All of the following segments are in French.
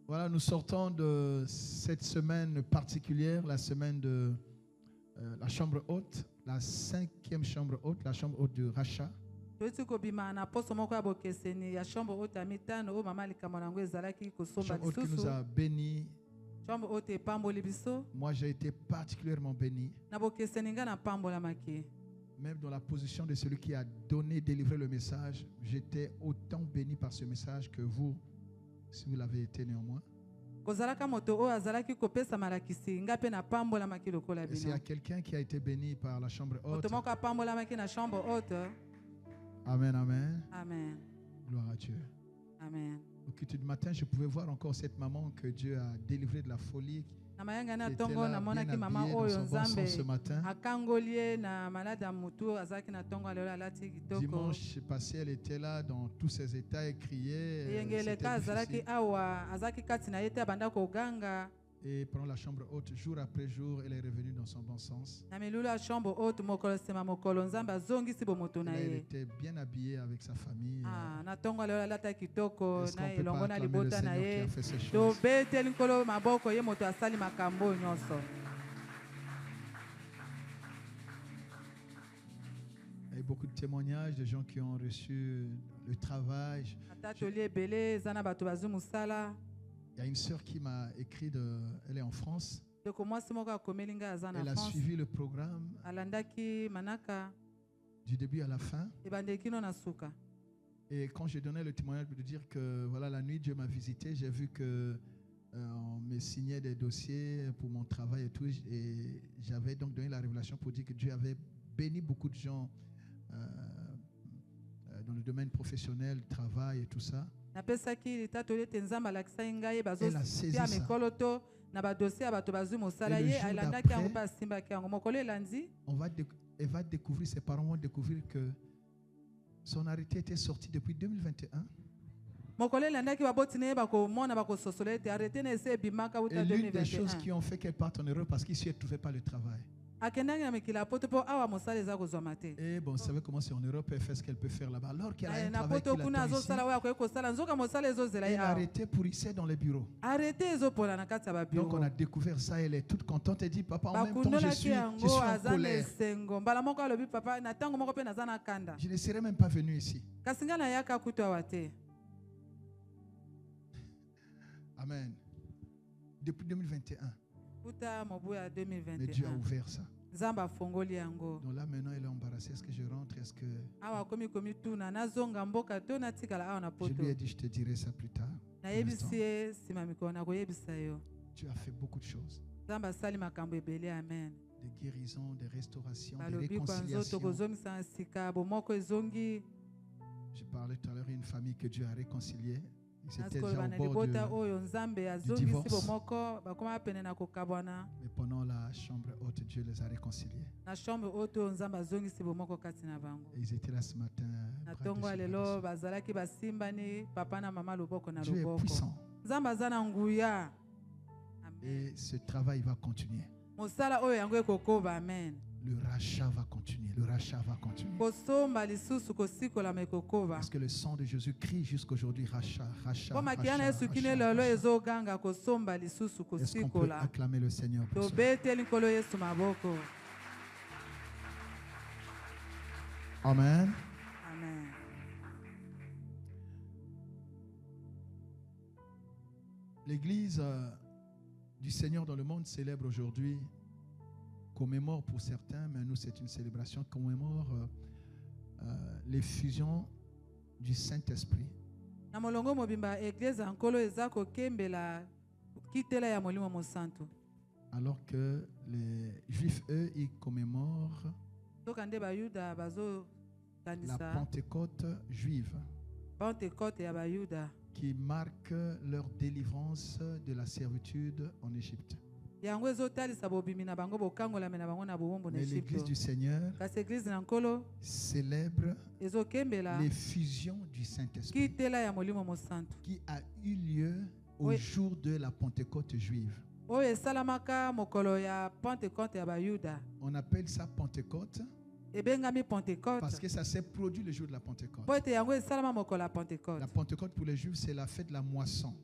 Voilà, nous sortons de cette semaine particulière, la semaine de la chambre haute, la 5e chambre haute, la chambre haute de rachat. Dieu qui nous a bénis. Moi, j'ai été particulièrement béni. Même dans la position de celui qui a donné, délivré le message, j'étais autant béni par ce message que vous, si vous l'avez été néanmoins. Et s'il y a quelqu'un qui a été béni par la chambre haute, amen, amen. Amen. Gloire à Dieu. Amen. Au culte du matin, je pouvais voir encore cette maman que Dieu a délivrée de la folie. Qui était là, bien habillée dans son bon sens ce matin. Dimanche passé, elle était là dans tous ses états et criait. Et pendant la chambre haute, jour après jour, elle est revenue dans son bon sens. Elle était bien habillée avec sa famille. Est-ce qu'on peut pas acclamer le Seigneur qui a fait ces choses? Il y a eu beaucoup de témoignages de gens qui ont reçu le travail. Il y a une sœur qui m'a écrit, elle est en France. Elle a suivi le programme du début à la fin. Et quand j'ai donné le témoignage de dire que voilà, la nuit Dieu m'a visité, j'ai vu que on me signait des dossiers pour mon travail et tout. Et j'avais donc donné la révélation pour dire que Dieu avait béni beaucoup de gens dans le domaine professionnel, travail et tout ça. Elle a saisi ça. Et le jour d'après, elle va découvrir, ses parents vont découvrir que son arrêté était sorti depuis 2021. Et l'une des choses qui ont fait qu'elle parte en Europe parce qu'ici elle ne trouvait pas le travail. Et bon, vous savez comment c'est en Europe, elle fait ce qu'elle peut faire là-bas. Alors qu'elle a un travail qui l'attend ici, elle a arrêté pour ici dans les bureaux. Donc on a découvert ça, elle est toute contente. Elle dit, papa, en même temps, je suis en colère. Je ne serais même pas venu ici. Amen. Depuis 2021. Mais Dieu a ouvert ça. Donc là maintenant elle est embarrassée. Est-ce que je rentre? Est-ce que je lui ai dit je te dirai ça plus tard. Tu as fait beaucoup de choses. Des guérisons, des restaurations, des réconciliations. Je parlais tout à l'heure d'une famille que Dieu a réconciliée. Ils étaient déjà au bord du divorce. Mais pendant la chambre haute, Dieu les a réconciliés. Et ils étaient là ce matin. Dieu est puissant. Et ce travail va continuer. Le rachat va continuer. Le rachat va continuer. Parce que le sang de Jésus crie jusqu'aujourd'hui rachat, rachat, rachat, rachat. Est-ce qu'on peut acclamer le Seigneur pour ça? Amen. Amen. L'Église du Seigneur dans le monde célèbre aujourd'hui, commémore pour certains, mais nous c'est une célébration, commémore l'effusion du Saint-Esprit. Alors que les Juifs, eux, ils commémorent la Pentecôte juive, qui marque leur délivrance de la servitude en Égypte. Mais l'Église du Seigneur célèbre l'effusion du Saint-Esprit qui a eu lieu au jour de la Pentecôte juive. On appelle ça Pentecôte parce que ça s'est produit le jour de la Pentecôte. La Pentecôte pour les Juifs, c'est la fête de la moisson.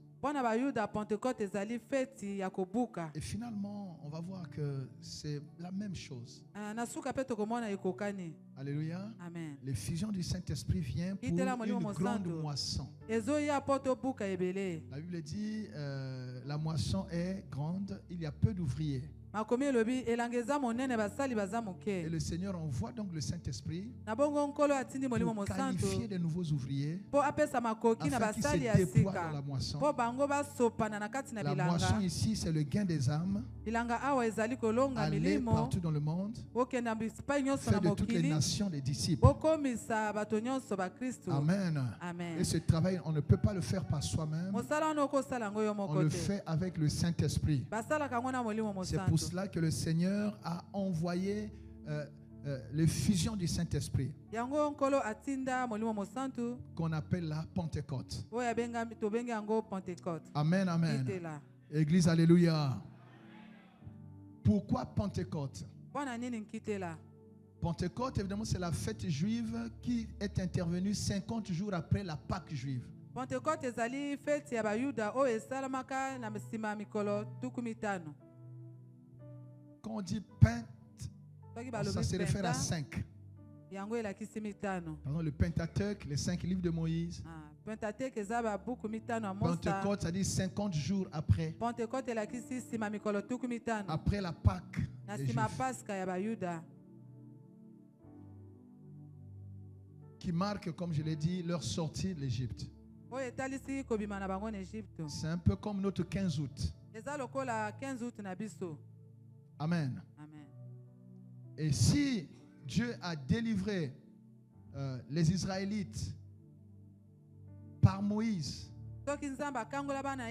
Et finalement, on va voir que c'est la même chose. Alléluia. Amen. L'effusion du Saint-Esprit vient pour une grande moisson. La Bible dit la moisson est grande, il y a peu d'ouvriers. Et le Seigneur envoie donc le Saint-Esprit pour qualifier de nouveaux ouvriers afin qu'ils se déploient dans la moisson. La moisson ici, c'est le gain des âmes. Aller partout dans le monde, faire de toutes les nations des disciples. Amen. Et ce travail, on ne peut pas le faire par soi-même. On le fait avec le Saint-Esprit. C'est pour cela que le Seigneur a envoyé l'effusion du Saint-Esprit qu'on appelle la Pentecôte. Amen, amen. Église, alléluia. Pourquoi Pentecôte? Pentecôte, évidemment, c'est la fête juive qui est intervenue 50 jours après la Pâque juive. Pentecôte ezali fête ya bayuda o esalamaka na msima mikolo tukumitano. Quand on dit Pente, ça se réfère à 5. Le Pentateuque, les 5 livres de Moïse. Pentecôte, ça dit 50 jours après. Après la Pâque des Juifs. Qui marque, comme je l'ai dit, leur sortie de l'Égypte. C'est un peu comme notre 15 août. Amen. Amen. Et si Dieu a délivré les Israélites par Moïse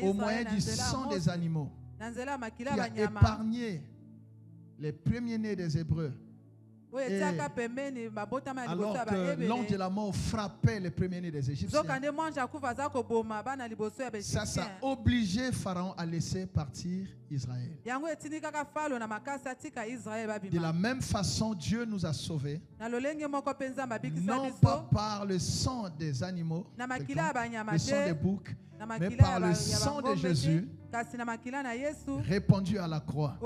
au moyen du sang des animaux, qui a épargné les premiers-nés des Hébreux, et alors que l'ange de la mort frappait les premiers-nés des Égyptiens, ça a obligé Pharaon à laisser partir Israël. De la même façon, Dieu nous a sauvés, non pas par le sang des animaux, le sang des boucs, mais par le sang de Jésus répandu à la croix.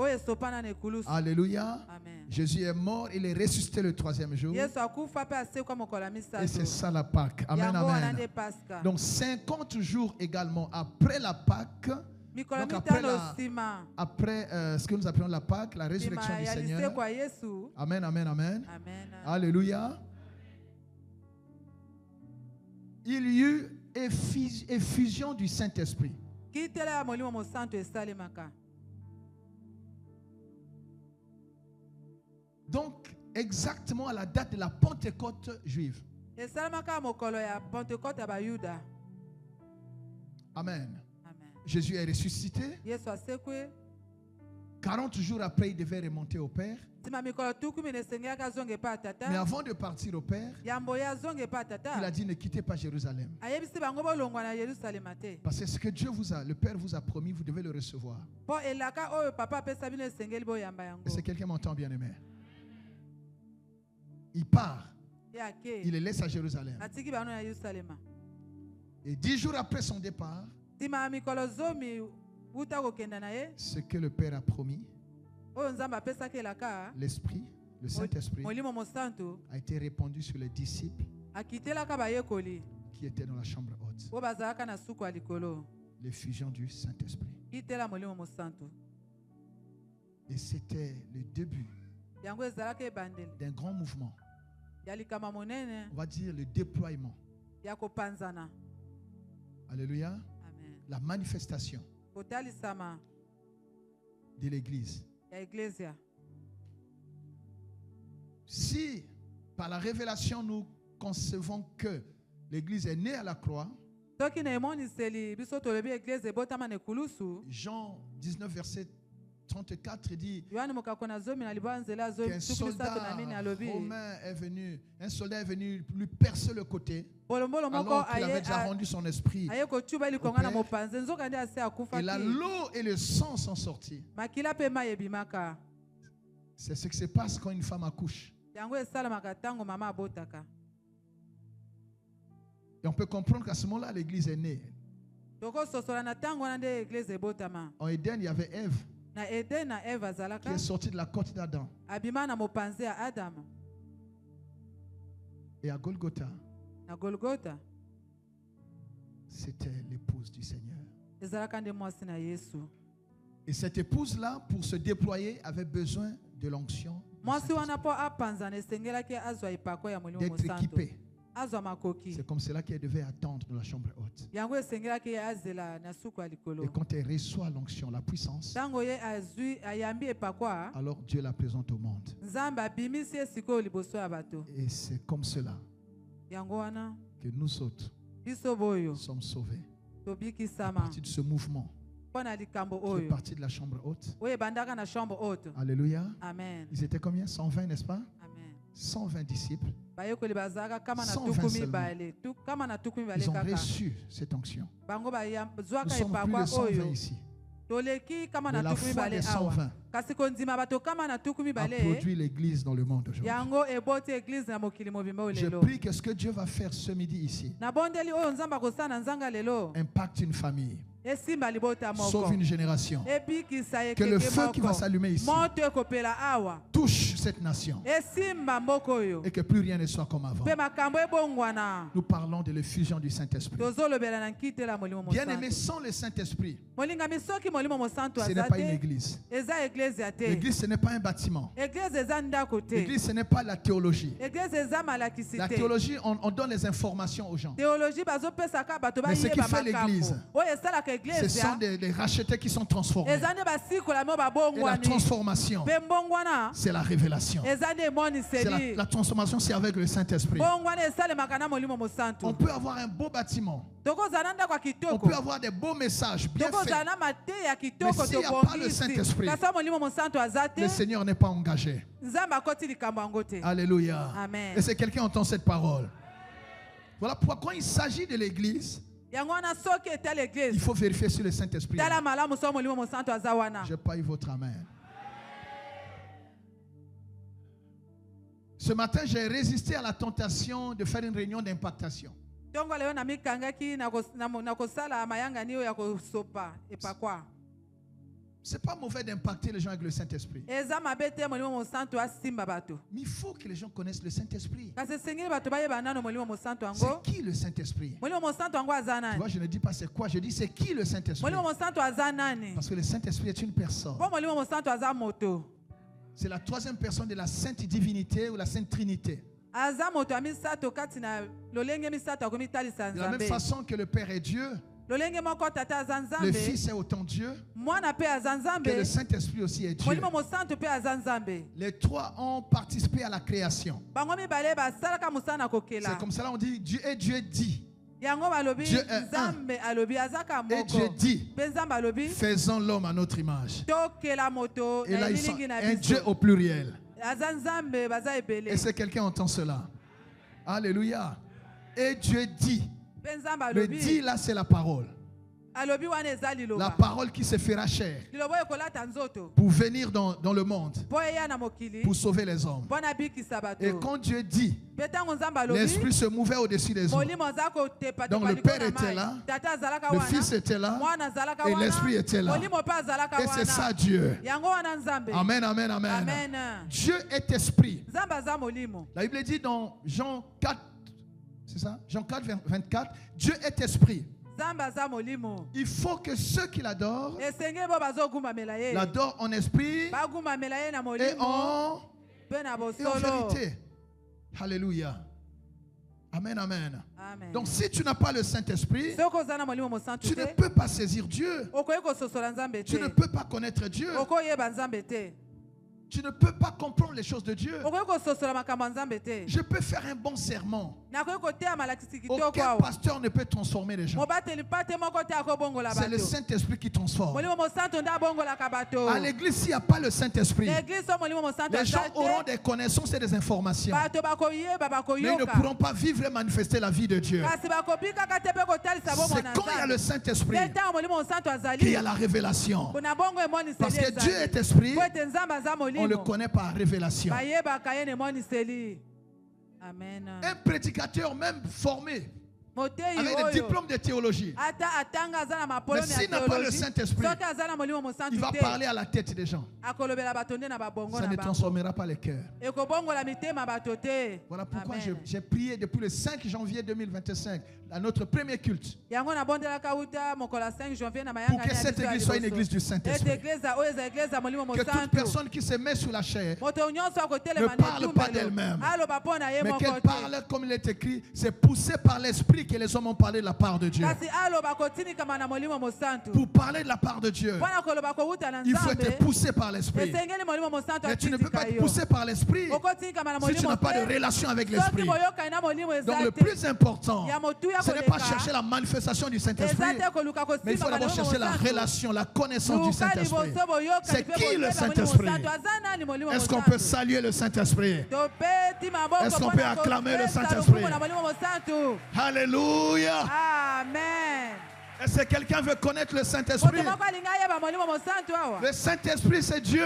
Alléluia. Amen. Jésus est mort, il est ressuscité le 3e jour. Et c'est ça la Pâque. Amen, amen. Donc 50 jours également après la Pâque, donc après ce que nous appelons la Pâque, la résurrection du Seigneur. Amen, amen, amen. Amen. Alléluia. Il y eut effusion du Saint-Esprit. Donc, exactement à la date de la Pentecôte juive. Amen. Jésus est ressuscité. 40 jours après, il devait remonter au Père. Mais avant de partir au Père, il a dit ne quittez pas Jérusalem. Parce que ce que le Père vous a promis, vous devez le recevoir. Est-ce que quelqu'un m'entend bien, aimé? Il part. Il les laisse à Jérusalem. Et 10 jours après son départ, ce que le Père a promis, l'Esprit, le Saint-Esprit, a été répandu sur les disciples qui étaient dans la chambre haute. L'effusion du Saint-Esprit. Et c'était le début d'un grand mouvement. On va dire le déploiement. Alléluia. Amen. La manifestation de l'Église. Si par la révélation nous concevons que l'Église est née à la croix, Jean 19 verset 34 dit qu'un soldat romain est venu, lui percer le côté alors qu'il avait déjà rendu son esprit. Et là, l'eau et le sang sont sortis. C'est ce qui se passe quand une femme accouche. Et on peut comprendre qu'à ce moment-là, l'Église est née. En Éden, il y avait Ève qui est sortie de la côte d'Adam. Et à Golgotha, c'était l'épouse du Seigneur. Et cette épouse-là, pour se déployer, avait besoin de l'onction, d'être équipée. C'est comme cela qu'elle devait attendre dans la chambre haute. Et quand elle reçoit l'onction, la puissance, alors Dieu la présente au monde. Et c'est comme cela que nous autres sommes sauvés. À partir de ce mouvement qui est parti de la chambre haute. Alléluia. Amen. Ils étaient combien? 120, n'est-ce pas? 120 disciples. 120 seulement. Ils ont reçu cette onction. Nous sommes plus de 120 ici. Mais la foi des 120 a produit l'église dans le monde aujourd'hui. Je prie que ce que Dieu va faire ce midi ici impacte une famille, sauve une génération, que le feu qui va s'allumer ici touche cette nation et que plus rien ne soit comme avant. Nous parlons de l'effusion du Saint-Esprit. Bien aimé, sans le Saint-Esprit, ce n'est pas une église. L'église, ce n'est pas un bâtiment. L'église, ce n'est pas la théologie. La théologie, on donne les informations aux gens. Mais ce qui fait l'église, ce sont les rachetés qui sont transformés. Et la transformation, c'est la révélation. La transformation, c'est avec le Saint-Esprit. On peut avoir un beau bâtiment. On peut avoir des beaux messages bien faits. Mais s'il n'y a pas le Saint-Esprit, le Seigneur n'est pas engagé. Alléluia. Amen. Et c'est quelqu'un qui entend cette parole. Voilà pourquoi quand il s'agit de l'église, il faut vérifier sur le Saint-Esprit. Je n'ai pas eu votre amen. Ce matin, j'ai résisté à la tentation de faire une réunion d'impactation. C'est pas mauvais d'impacter les gens avec le Saint-Esprit. Mais il faut que les gens connaissent le Saint-Esprit. C'est qui le Saint-Esprit? Tu vois, je ne dis pas c'est quoi, je dis c'est qui le Saint-Esprit. Parce que le Saint-Esprit est une personne. C'est la troisième personne de la Sainte Divinité ou la Sainte Trinité. De la même façon que le Père est Dieu, le Fils est autant Dieu, que le Saint-Esprit aussi est Dieu. Les trois ont participé à la création. C'est comme cela on dit Dieu et Dieu dit. Dieu est un. Et Dieu dit, faisons l'homme à notre image. Et là, ils sont un Dieu au pluriel. Et c'est quelqu'un qui entend cela. Alléluia. Et Dieu dit. Le dit là, c'est la parole. La parole qui se fera chair pour venir dans le monde, pour sauver les hommes. Et quand Dieu dit, l'Esprit se mouvait au-dessus des hommes. Donc le Père était là, le Fils était là, et l'Esprit était là. Et c'est ça Dieu. Amen, amen, amen. Dieu est esprit. La Bible dit dans Jean 4, c'est ça? Jean 4, 24, Dieu est esprit. Il faut que ceux qui l'adorent l'adorent en esprit et en vérité. Alléluia. Amen, amen. Donc si tu n'as pas le Saint-Esprit, tu ne peux pas saisir Dieu. Tu ne peux pas connaître Dieu. Tu ne peux pas comprendre les choses de Dieu. Je peux faire un bon serment. Aucun pasteur ne peut transformer les gens. C'est le Saint-Esprit qui transforme. À l'église, s'il n'y a pas le Saint-Esprit, les gens auront des connaissances et des informations. Mais ils ne pourront pas vivre et manifester la vie de Dieu. C'est quand il y a le Saint-Esprit qu'il y a la révélation. Parce que Dieu est esprit. On le connaît par révélation. Amen. Un prédicateur même formé avec des diplômes de théologie. Mais s'il n'a pas le Saint-Esprit, il va parler à la tête des gens. Ça ne transformera pas les cœurs. Voilà pourquoi j'ai prié depuis le 5 janvier 2025 à notre premier culte pour que cette église soit une église du Saint-Esprit. Que toute personne qui se met sous la chair ne parle pas d'elle-même, mais qu'elle parle comme il est écrit, c'est poussé par l'Esprit que les hommes ont parlé de la part de Dieu. Pour parler de la part de Dieu, il faut être poussé par l'Esprit. Mais tu ne peux pas être poussé par l'Esprit si tu n'as pas de relation avec l'Esprit. Donc le plus important, ce n'est pas chercher la manifestation du Saint-Esprit, mais il faut d'abord chercher la relation, la connaissance du Saint-Esprit. C'est qui le Saint-Esprit? Est-ce qu'on peut saluer le Saint-Esprit? Est-ce qu'on peut acclamer le Saint-Esprit? Alléluia. Amen. Est-ce que quelqu'un veut connaître le Saint-Esprit? Le Saint-Esprit, c'est Dieu.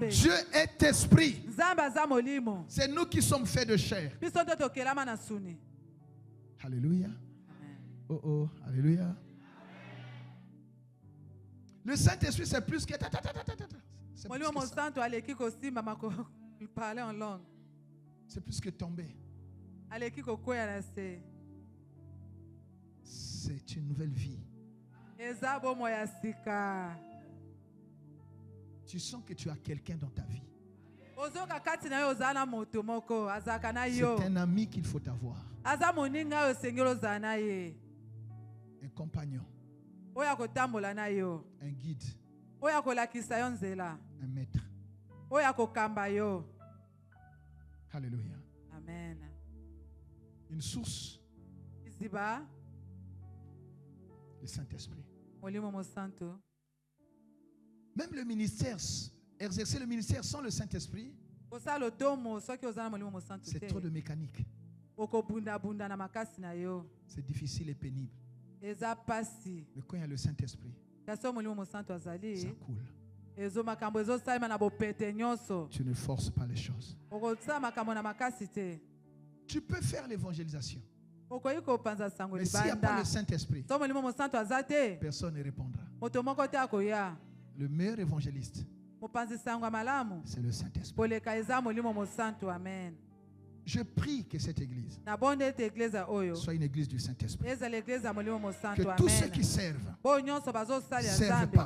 Dieu est esprit. C'est nous qui sommes faits de chair. Alléluia. Oh oh, alléluia. Le Saint-Esprit, c'est plus que... C'est plus que tomber. C'est une nouvelle vie. Tu sens que tu as quelqu'un dans ta vie. C'est un ami qu'il faut avoir. Un compagnon. Un guide. Un maître. Alléluia. Amen. Une source. Le Saint-Esprit. Même le ministère, exercer le ministère sans le Saint-Esprit, c'est trop de mécanique. C'est difficile et pénible. Mais quand il y a le Saint-Esprit, ça coule. Tu ne forces pas les choses. Tu peux faire l'évangélisation. Mais s'il n'y a pas le Saint-Esprit, personne ne répondra. Le meilleur évangéliste, c'est le Saint-Esprit. Je prie que cette église soit une église du Saint-Esprit. Que tous ceux qui servent par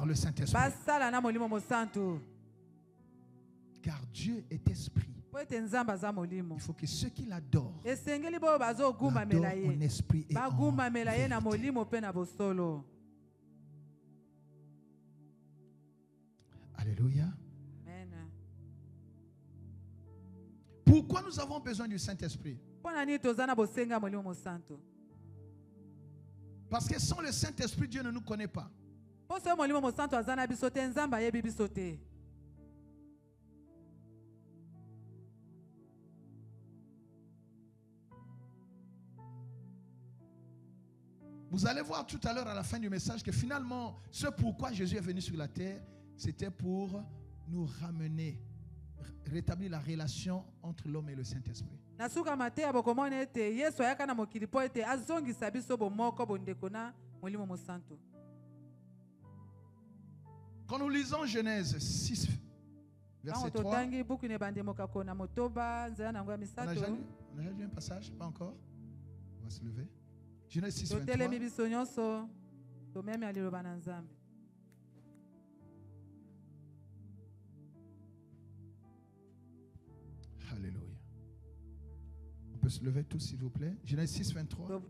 le Saint-Esprit. Car Dieu est esprit. Il faut que ceux qui l'adorent l'adorent en esprit et en vérité. Alléluia. Pourquoi nous avons besoin du Saint-Esprit? Parce que sans le Saint-Esprit, Dieu ne nous connaît pas. Vous allez voir tout à l'heure à la fin du message que finalement, ce pourquoi Jésus est venu sur la terre, c'était pour nous ramener, rétablir la relation entre l'homme et le Saint-Esprit. Quand nous lisons Genèse 6, verset 3, on a déjà lu un passage? Pas encore? On va se lever. Genèse 6, 23. Alléluia. On peut se lever tous, s'il vous plaît. Genèse 6, 23.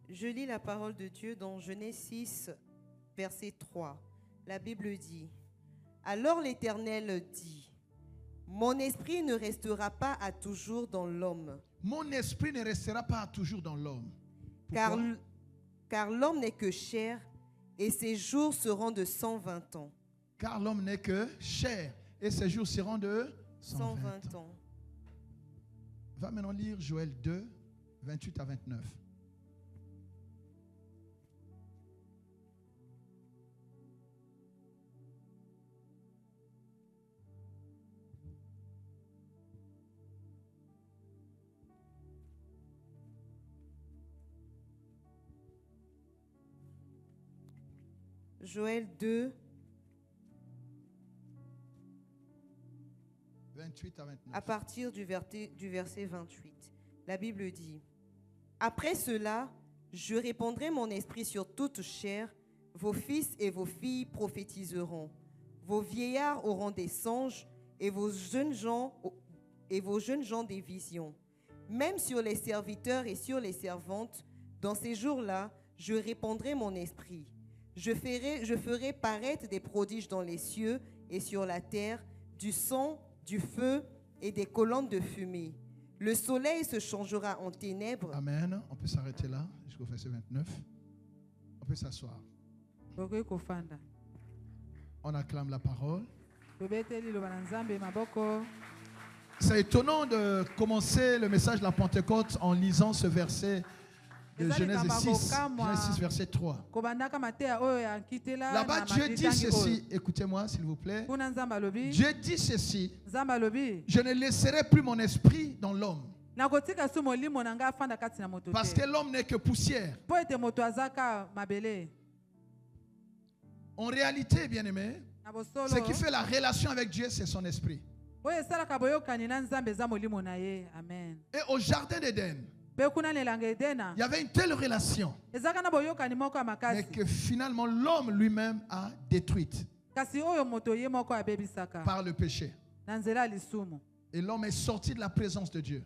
Je lis la parole de Dieu dans Genèse 6, verset 3. La Bible dit: Alors l'Éternel dit, mon esprit ne restera pas à toujours dans l'homme. Mon esprit ne restera pas à toujours dans l'homme. Car l'homme n'est que chair et ses jours seront de 120 ans. Car l'homme n'est que chair et ses jours seront de 120 ans. Va maintenant lire Joël 2, 28 à 29. Joël 2, 28 à 29. À partir du verset 28. La Bible dit: Après cela, je répandrai mon esprit sur toute chair. Vos fils et vos filles prophétiseront. Vos vieillards auront des songes et vos jeunes gens des visions. Même sur les serviteurs et sur les servantes, dans ces jours-là, je répandrai mon esprit. Je ferai paraître des prodiges dans les cieux et sur la terre, du sang, du feu et des colonnes de fumée. Le soleil se changera en ténèbres. Amen. On peut s'arrêter là jusqu'au verset 29. On peut s'asseoir. On acclame la parole. C'est étonnant de commencer le message de la Pentecôte en lisant ce verset de Genèse 6, verset 3. Là-bas, Dieu dit ceci. Écoutez-moi, s'il vous plaît. Dieu dit ceci. Je ne laisserai plus mon esprit dans l'homme. Parce que l'homme n'est que poussière. En réalité, bien-aimé, ce qui fait la relation avec Dieu, c'est son esprit. Et au jardin d'Éden, il y avait une telle relation, mais que finalement l'homme lui-même a détruite par le péché. Et l'homme est sorti de la présence de Dieu.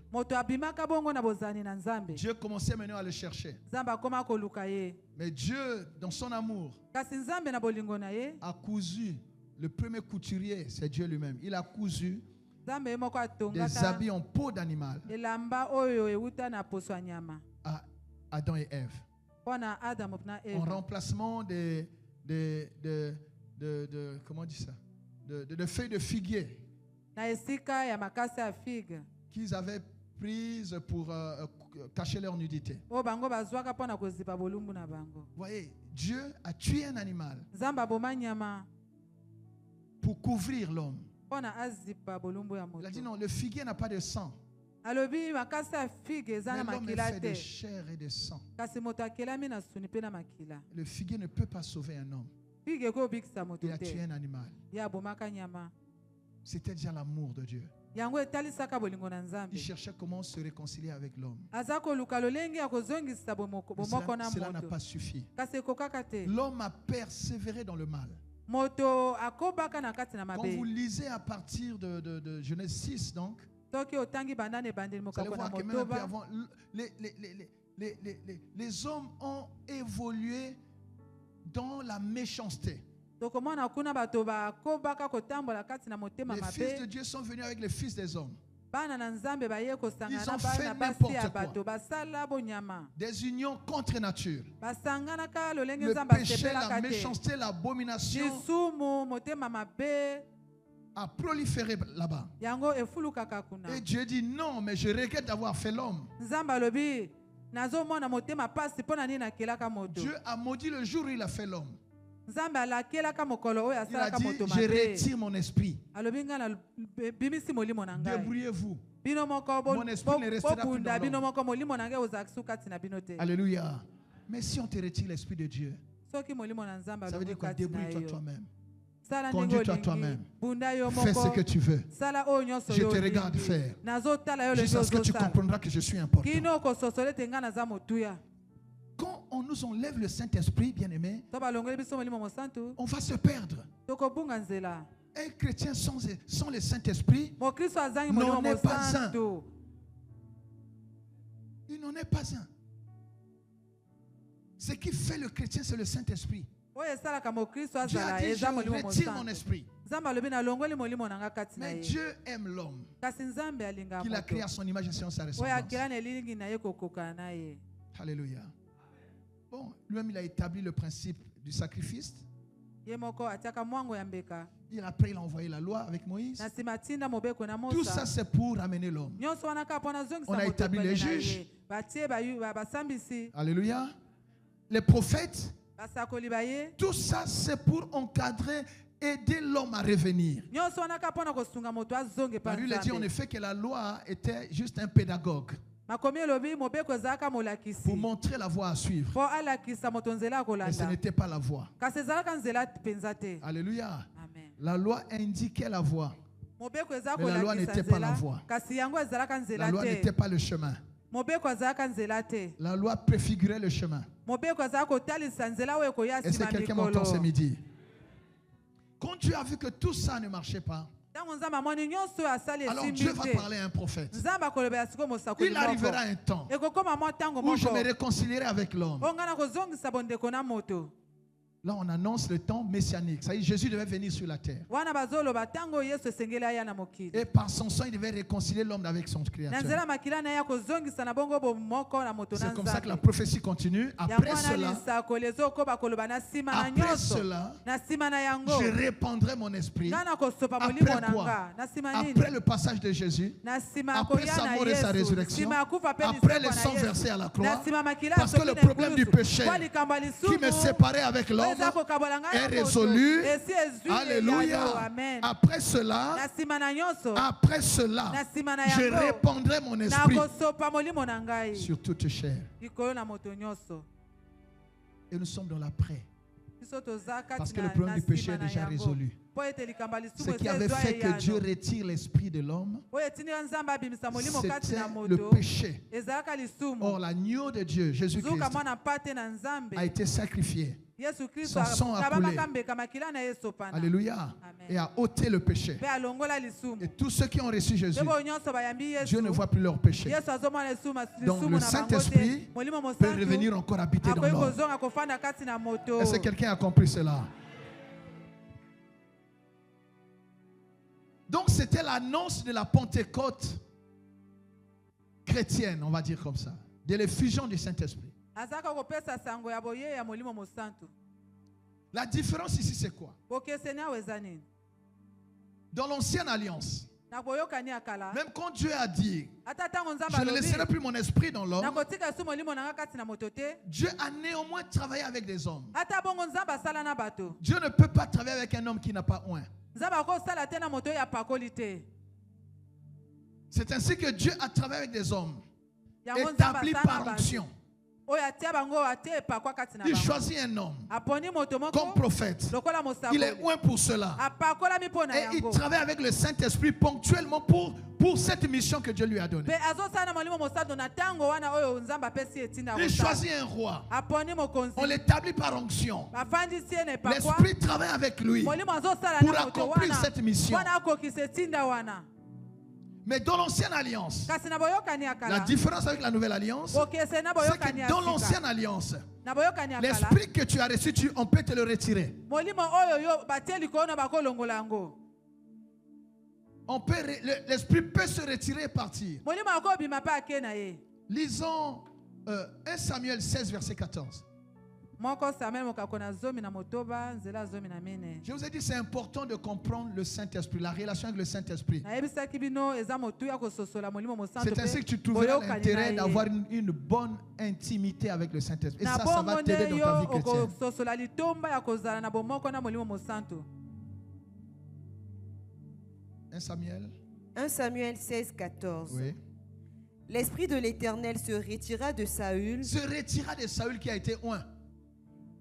Dieu commençait maintenant à le chercher. Mais Dieu, dans son amour, a cousu. Le premier couturier, c'est Dieu lui-même. Il a cousu des habits en peau d'animal à Adam et Ève. En remplacement comment on dit ça? De feuilles de figuier qu'ils avaient prises pour cacher leur nudité. Vous voyez, Dieu a tué un animal pour couvrir l'homme. Il a dit non, le figuier n'a pas de sang. Mais l'homme est fait de chair et de sang. Le figuier ne peut pas sauver un homme. Il a tué un animal. C'était déjà l'amour de Dieu. Il cherchait comment se réconcilier avec l'homme. Cela n'a pas suffi. L'homme a persévéré dans le mal. Quand vous lisez à partir de Genèse 6, donc, vous allez voir que même un peu avant, les hommes ont évolué dans la méchanceté. Les fils de Dieu sont venus avec les fils des hommes. Ils ont fait n'importe quoi. Des unions contre nature. Le péché, la méchanceté, l'abomination a proliféré là-bas. Et Dieu dit non, mais je regrette d'avoir fait l'homme. Dieu a maudit le jour où il a fait l'homme. Il a dit, je retire mon esprit. Débrouillez-vous. Mon esprit ne restera plus dans l'homme. Alléluia. Mais si on te retire l'esprit de Dieu, ça veut dire quoi? Débrouille-toi toi-même. Conduis-toi toi-même. Fais ce que tu veux. Je te regarde faire. Jusqu'à ce que tu comprendras que je suis important. Quand on nous enlève le Saint-Esprit, bien-aimé, on va se perdre. Un chrétien sans le Saint-Esprit n'en est pas un. Il n'en est pas un. Ce qui fait le chrétien, c'est le Saint-Esprit. Dieu a dit, je retire mon esprit. Mais Dieu aime l'homme qu'il a créé à son image et selon sa ressemblance. Alléluia. Bon, lui-même, il a établi le principe du sacrifice. Après, il a envoyé la loi avec Moïse. Tout ça, c'est pour amener l'homme. On a établi les juges. Alléluia. Les prophètes. Tout ça, c'est pour encadrer, aider l'homme à revenir. Lui, il a dit en effet que la loi était juste un pédagogue. pour montrer la voie à suivre. Et ce n'était pas la voie. Alléluia. Amen. La loi indiquait la voie. Mais la loi n'était pas la voie. La loi n'était pas le chemin. La loi préfigurait le chemin. Est-ce que quelqu'un m'entend ce midi? Quand Dieu a vu que tout ça ne marchait pas, alors Dieu va parler à un prophète. Il arrivera un temps où je me réconcilierai avec l'homme. Là, on annonce le temps messianique. Ça y est, Jésus devait venir sur la terre. Et par son sang, il devait réconcilier l'homme avec son créateur. C'est comme ça que la prophétie continue. Après cela, je répandrai mon esprit. Après quoi? Après le passage de Jésus, après sa mort et sa résurrection, après le sang versé à la croix, parce que le problème du péché qui me séparait avec l'homme est résolu. Alléluia. Après cela, je répandrai mon esprit sur toute chair. Et nous sommes dans l'après. Parce que le problème du péché est déjà résolu. Ce qui avait fait que Dieu retire l'esprit de l'homme, c'était le péché. Or, l'agneau de Dieu, Jésus-Christ, a été sacrifié. Son sang a coulé. Alléluia. Et a ôté le péché. Et tous ceux qui ont reçu Jésus, Dieu ne voit plus leur péché. Donc le Saint-Esprit peut revenir encore habiter dans l'homme. Est-ce que quelqu'un a compris cela? Donc c'était l'annonce de la Pentecôte chrétienne, on va dire comme ça, de l'effusion du Saint-Esprit. La différence ici, c'est quoi? Dans l'ancienne alliance, même quand Dieu a dit, je ne laisserai plus mon esprit dans l'homme, Dieu a néanmoins travaillé avec des hommes. Dieu ne peut pas travailler avec un homme qui n'a pas oint. C'est ainsi que Dieu a travaillé avec des hommes établis par onction. Il choisit un homme comme prophète. Il est oint pour cela. Et il travaille avec le Saint-Esprit ponctuellement pour cette mission que Dieu lui a donnée. Il choisit un roi. On l'établit par onction. L'Esprit travaille avec lui pour accomplir cette mission. Mais dans l'ancienne alliance, la différence avec la nouvelle alliance, c'est que dans l'ancienne alliance, l'esprit que tu as reçu, on peut te le retirer. L'esprit peut se retirer et partir. Lisons 1 Samuel 16, verset 14. Je vous ai dit, c'est important de comprendre le Saint-Esprit, la relation avec le Saint-Esprit. C'est ainsi que tu trouveras l'intérêt d'avoir une bonne intimité avec le Saint-Esprit. Et ça va t'aider dans ta vie chrétienne. 1 Samuel 16, 14. Oui. L'Esprit de l'Éternel se retira de Saül. Qui a été oint.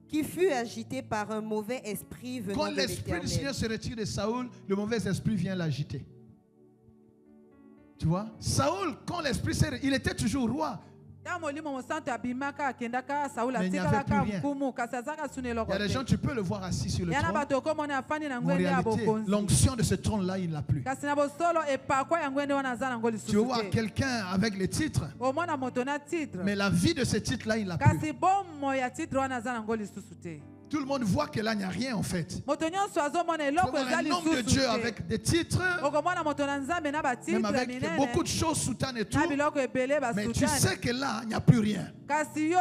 Qui fut agité par un mauvais esprit venant de l'Éternel. Quand l'Esprit du Seigneur se retire de Saül, le mauvais esprit vient l'agiter. Tu vois? Saül, quand l'Esprit il était toujours roi. Mais il n'y avait plus rien. Il y a des gens, tu peux le voir assis sur le trône. En réalité, l'onction de ce trône-là, il ne l'a plus. Tu vois quelqu'un avec les titres, mais la vie de ce titre-là, il ne l'a plus. Tout le monde voit que là, il n'y a rien en fait. Tu vois un homme de Dieu avec des titres, même avec beaucoup de choses sous-tannes et tout. Mais tu sais que là, il n'y a plus rien. Il est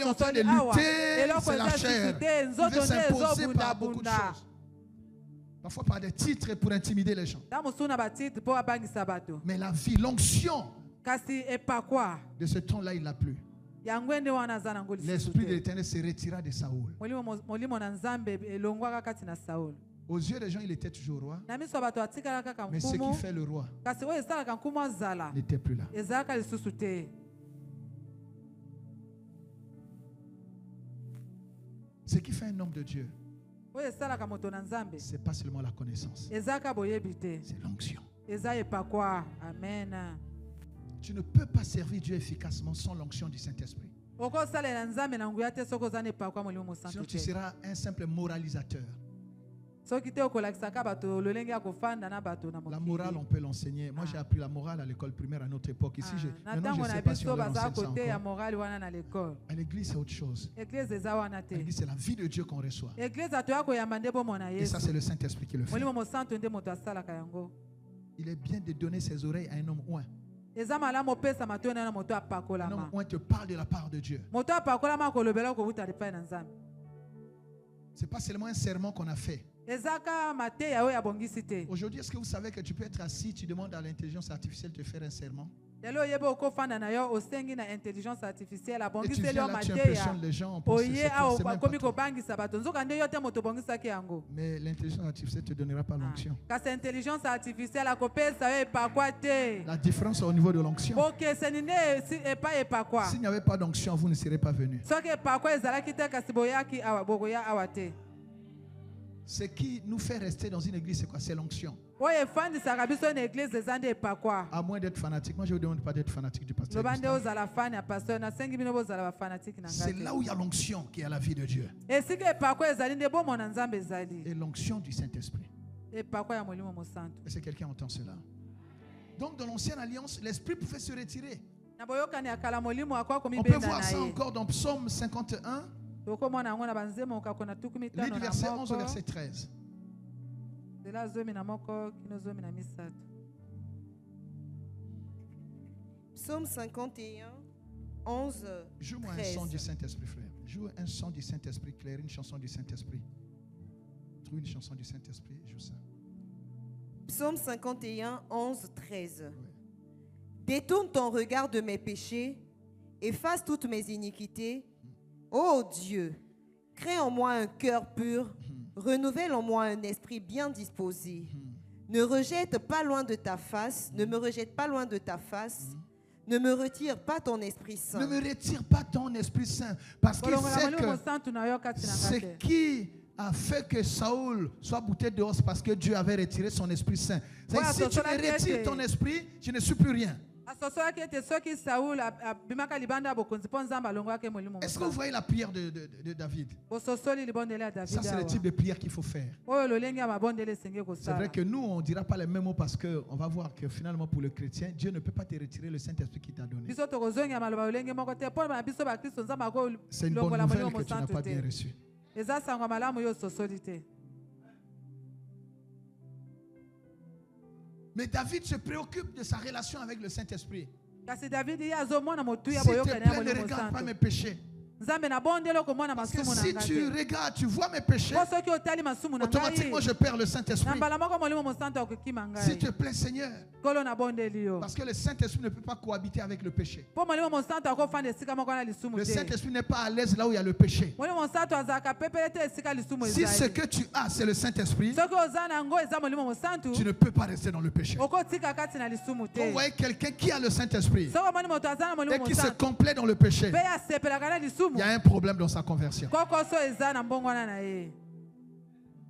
en train de lutter, c'est la chair. Il veut s'imposer par beaucoup de choses. Parfois par des titres pour intimider les gens. Mais la vie, l'onction de ce temps-là, il ne l'a plus. L'Esprit de l'Éternel se retira de Saül. Aux yeux des gens, il était toujours roi. Mais ce qui fait le roi n'était plus là. Ce qui fait un homme de Dieu, ce n'est pas seulement la connaissance, c'est l'onction. Tu ne peux pas servir Dieu efficacement sans l'onction du Saint-Esprit. Sinon tu seras un simple moralisateur. La morale, on peut l'enseigner. Moi, j'ai appris la morale à l'école primaire à notre époque. Ici, maintenant, je ne sais pas si on l'enseigne ça encore. À l'église, c'est autre chose. À l'église, c'est la vie de Dieu qu'on reçoit. Et ça, c'est le Saint-Esprit qui le fait. Il est bien de donner ses oreilles à un homme oint. Un homme oint te parle de la part de Dieu. Ce n'est pas seulement un serment qu'on a fait. Aujourd'hui, est-ce que vous savez que tu peux être assis, tu demandes à l'intelligence artificielle de te faire un serment? Et tu viens là, tu impressionnes les gens, on pense que c'est même pas toi. Mais l'intelligence artificielle ne te donnera pas l'onction. La différence est au niveau de l'onction. S'il n'y avait pas d'onction, vous ne serez pas venus. Ce qui nous fait rester dans une église, c'est quoi? C'est l'onction. À moins d'être fanatique. Moi, je ne vous demande pas d'être fanatique du pasteur. C'est là où il y a l'onction qui est la vie de Dieu. Et l'onction du Saint-Esprit. Est-ce que quelqu'un entend cela? Donc, dans l'ancienne alliance, l'Esprit pouvait se retirer. On peut voir ça encore dans Psaume 51. Lis du verset 11 au verset 13. Psaume 51, 11, Joue-moi un son du Saint-Esprit, frère. Joue un son du Saint-Esprit clair, une chanson du Saint-Esprit. Trouve une chanson du Saint-Esprit, joue ça. Psaume 51, 11, 13. Ouais. Détourne ton regard de mes péchés, efface toutes mes iniquités. Ô Dieu, crée en moi un cœur pur, renouvelle en moi un esprit bien disposé. Ne rejette pas loin de ta face, ne me rejette pas loin de ta face, ne me retire pas ton Esprit Saint. Ne me retire pas ton Esprit Saint, parce qu'il sait que ce qui a fait que Saül soit bouté dehors, c'est parce que Dieu avait retiré son Esprit Saint. Si tu me retires ton esprit, je ne suis plus rien. Est-ce que vous voyez la prière de David? Ça, c'est le type de prière qu'il faut faire. C'est vrai que nous, on ne dira pas les mêmes mots parce qu'on va voir que finalement, pour le chrétien, Dieu ne peut pas te retirer le Saint-Esprit qu'il t'a donné. C'est une bonne nouvelle que tu n'as pas bien reçue. Mais David se préoccupe de sa relation avec le Saint-Esprit. S'il te plaît, ne regarde pas mes péchés. Parce que si tu regardes, tu vois mes péchés, automatiquement je perds le Saint-Esprit. S'il te plaît, Seigneur. Parce que le Saint-Esprit ne peut pas cohabiter avec le péché. Le Saint-Esprit n'est pas à l'aise là où il y a le péché. Si ce que tu as, c'est le Saint-Esprit, tu ne peux pas rester dans le péché. Quand vous voyez quelqu'un qui a le Saint-Esprit et qui se complaît dans le péché, il y a un problème dans sa conversion.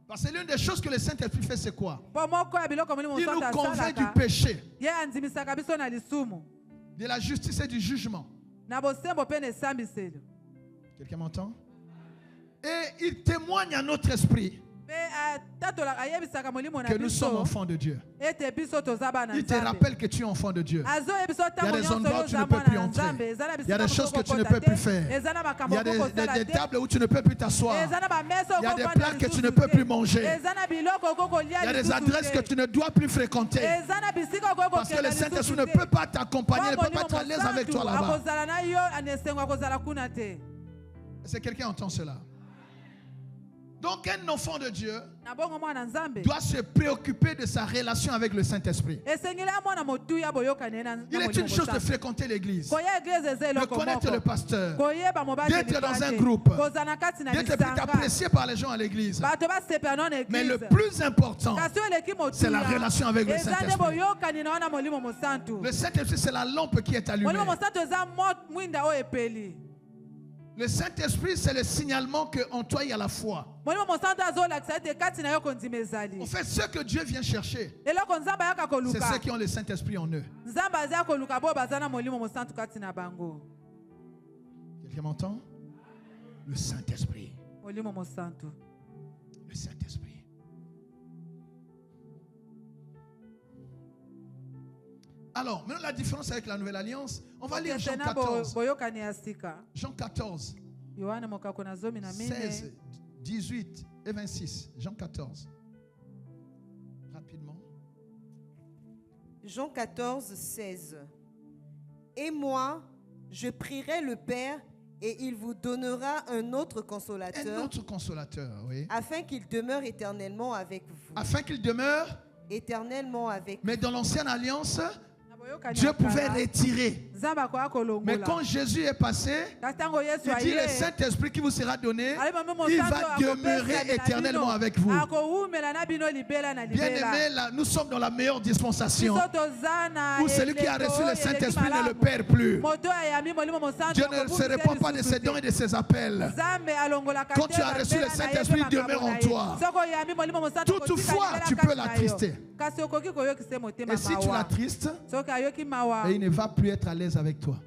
Parce que l'une des choses que le Saint-Esprit fait, c'est quoi? Il nous convainc du péché, de la justice et du jugement. Quelqu'un m'entend? Et il témoigne à notre esprit que nous sommes enfants de Dieu. Il te rappelle que tu es enfant de Dieu. Il y a des endroits où tu ne peux plus entrer. Il y a des choses que tu ne peux plus faire. Il y a des tables où tu ne peux plus t'asseoir. Il y a des plats que tu ne peux plus manger. Il y a des adresses que tu ne dois plus fréquenter. Parce que le Saint-Esprit ne peut pas t'accompagner, ne peut pas être à l'aise avec toi là-bas. Est-ce que quelqu'un entend cela? Donc un enfant de Dieu doit se préoccuper de sa relation avec le Saint-Esprit. Il est une chose de fréquenter l'église, de connaître le pasteur, d'être dans un groupe, d'être apprécié par les gens à l'église. Mais le plus important, c'est la relation avec le Saint-Esprit. Le Saint-Esprit, c'est la lampe qui est allumée. Le Saint-Esprit, c'est le signalement qu'en toi il y a la foi. En fait, ce que Dieu vient chercher, c'est ceux qui ont le Saint-Esprit en eux. Quelqu'un m'entend? Le Saint-Esprit. Le Saint-Esprit. Alors, maintenant la différence avec la Nouvelle Alliance, on va lire Jean 14. Jean 14, 16, 18 et 26. Jean 14. Rapidement. Jean 14, 16. Et moi, je prierai le Père et il vous donnera un autre consolateur. Un autre consolateur, oui. Afin qu'il demeure éternellement avec vous. Afin qu'il demeure éternellement avec vous. Mais dans l'ancienne alliance, Dieu pouvait retirer. Mais quand Jésus est passé, il dit le Saint-Esprit qui vous sera donné, il va demeurer éternellement avec vous. Bien-aimés, nous sommes dans la meilleure dispensation où celui qui a reçu le Saint-Esprit ne le perd plus. Dieu ne se répand pas de ses dons et de ses appels. Quand tu as reçu le Saint-Esprit, il demeure en toi. Toutefois, tu peux l'attrister. Et si tu l'attristes, et il ne va plus être à l'aise avec toi.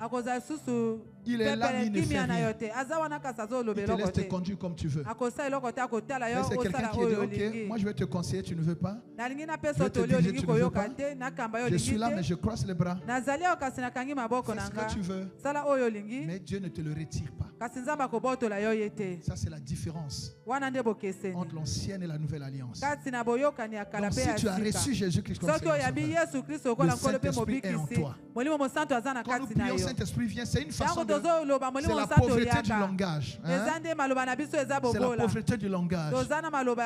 Il est là, mais il ne fait rien. Il te laisse te conduire comme tu veux. Mais c'est quelqu'un qui dit, ok, moi je vais te conseiller, tu ne veux pas. Je vais te diriger, tu ne veux pas. Je suis là, mais je croise les bras. Fais ce que tu veux. Mais Dieu ne te le retire pas. Ça, c'est la différence entre l'ancienne et la nouvelle alliance. Donc, si tu as reçu Jésus-Christ comme Seigneur, le Saint-Esprit est en toi. Quand nous prions, Saint-Esprit vient, c'est une façon de... C'est la pauvreté du langage. Hein? C'est la pauvreté du langage. En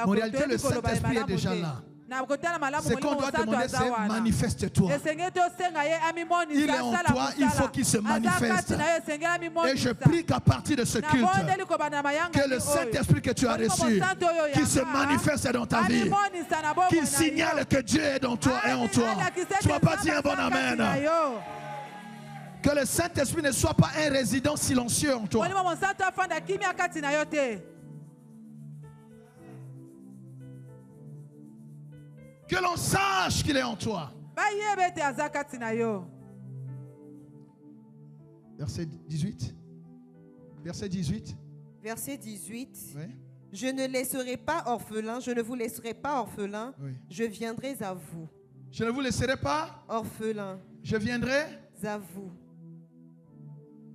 réalité, le Saint-Esprit est déjà là. Ce qu'on doit demander, c'est manifeste-toi. Il est en toi, il faut qu'il se manifeste. Et je prie qu'à partir de ce culte, que le Saint-Esprit que tu as reçu, qu'il se manifeste dans ta vie, qu'il signale que Dieu est dans toi et en toi. Tu ne vas pas dire un bon amen. Que le Saint-Esprit ne soit pas un résident silencieux en toi. Que l'on sache qu'il est en toi. Verset 18. Verset 18. Verset 18. Oui. Je ne laisserai pas orphelin, je ne vous laisserai pas orphelin, oui. Je viendrai à vous. Je ne vous laisserai pas orphelin. Je viendrai à vous.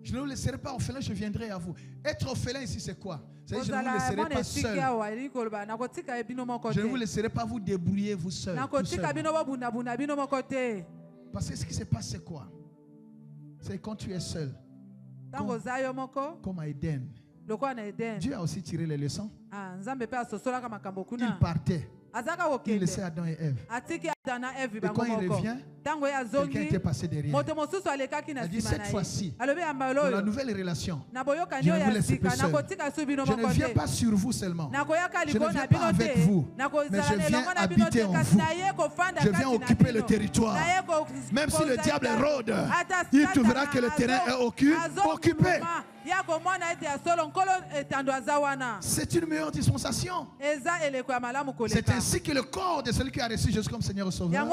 Je ne vous laisserai pas orphelin, je viendrai à vous. Être orphelin ici, c'est quoi? C'est-à-dire, je ne vous laisserai pas seul. Je ne vous laisserai pas vous débrouiller vous seul. Parce que ce qui se passe, c'est quoi? C'est quand tu es seul. Comme à Éden. Dieu a aussi tiré les leçons. Il partait. Il laissait Adam et Ève. Et quand il revient, quelqu'un était passé derrière. Il dit cette fois-ci, dans la nouvelle relation, je ne vous laisse plus seul. Je ne viens pas sur vous seulement. Je ne viens pas avec vous. Mais je viens habiter en vous. Je viens occuper le territoire. Même si le diable rôde, il trouvera que le terrain est occupé. C'est une meilleure dispensation. C'est ainsi que le corps de celui qui a reçu Jésus comme Seigneur et Sauveur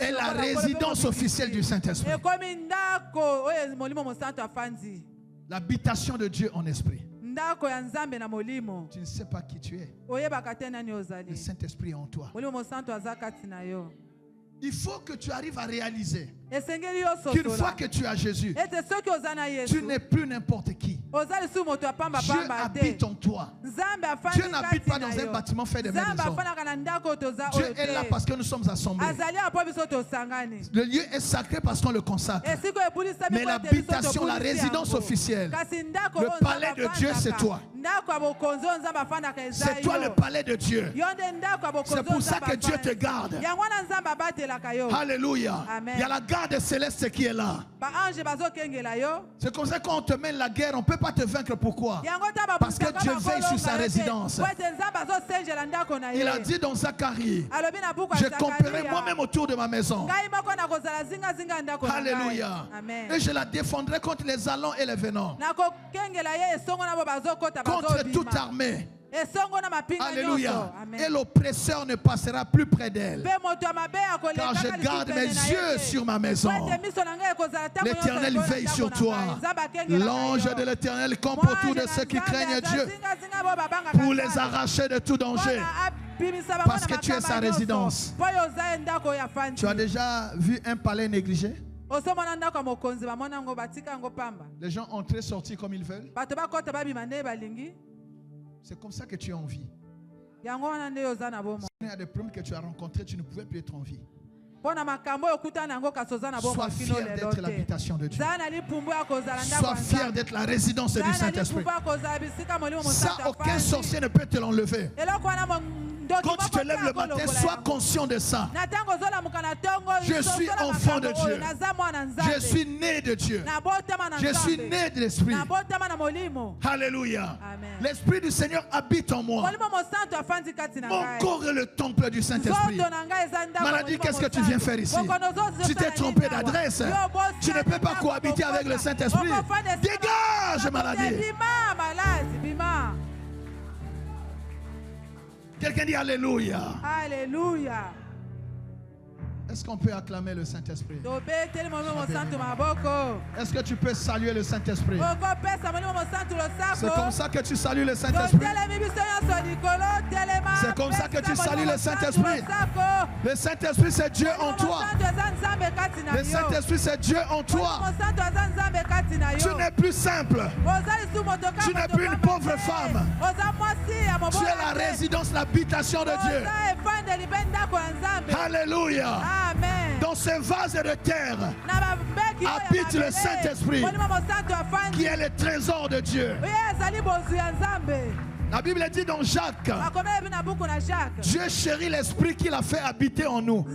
est la résidence officielle du Saint-Esprit. L'habitation de Dieu en esprit. Tu ne sais pas qui tu es. Le Saint-Esprit est en toi. Il faut que tu arrives à réaliser qu'une fois que tu as Jésus, tu n'es plus n'importe qui. Dieu habite en toi. Dieu n'habite pas dans un bâtiment fait de mains des hommes. Dieu est là parce que nous sommes assemblés. Le lieu est sacré parce qu'on le consacre. Mais l'habitation, la résidence officielle, le palais de Dieu, c'est toi. C'est toi le palais de Dieu. C'est pour ça que Dieu te garde. Alléluia. Il y a la garde céleste qui est là. C'est comme ça qu'on te mène la guerre, on ne peut pas te vaincre. Pourquoi? Parce que Dieu veille sur sa résidence. Il a dit dans Zacharie, je camperai moi-même autour de ma maison. Alléluia. Et je la défendrai contre les allants et les venants. Contre toute armée. Alléluia. Et l'oppresseur ne passera plus près d'elle. Car je garde mes yeux sur ma maison. L'Éternel veille sur toi. L'ange de l'Éternel campe autour de ceux qui craignent Dieu pour les arracher de tout danger. Parce que tu es sa résidence. Tu as déjà vu un palais négligé? Les gens entrent et sortent comme ils veulent. C'est comme ça que tu es en vie. Il y a des problèmes que tu as rencontrés, tu ne pouvais plus être en vie. Sois fier d'être l'habitation de Dieu. Sois fier d'être la résidence du Saint-Esprit. Ça, aucun sorcier ne peut te l'enlever. Quand tu te lèves le matin, sois conscient de ça. Je suis enfant de Dieu. Je suis né de Dieu. Je suis né de l'Esprit. Alléluia. L'Esprit du Seigneur habite en moi. Mon corps est le temple du Saint-Esprit. Maladie, qu'est-ce que tu viens faire ici? Tu t'es trompé d'adresse. Tu ne peux pas cohabiter avec le Saint-Esprit. Dégage, maladie. Quelqu'un dit Alléluia. Alléluia. Est-ce qu'on peut acclamer le Saint-Esprit? Est-ce que tu peux saluer le Saint-Esprit? C'est comme ça que tu salues le Saint-Esprit. C'est comme ça que tu salues le Saint-Esprit. Le Saint-Esprit, c'est Dieu en toi. Le Saint-Esprit, c'est Dieu en toi. Tu n'es plus simple. Tu n'es plus une pauvre femme. Tu es la résidence, l'habitation de Dieu. Alléluia. Amen. Dans ce vase de terre habite le Saint-Esprit qui est le trésor de Dieu. La Bible dit dans Jacques, Dieu chérit l'esprit qu'il a fait habiter en nous.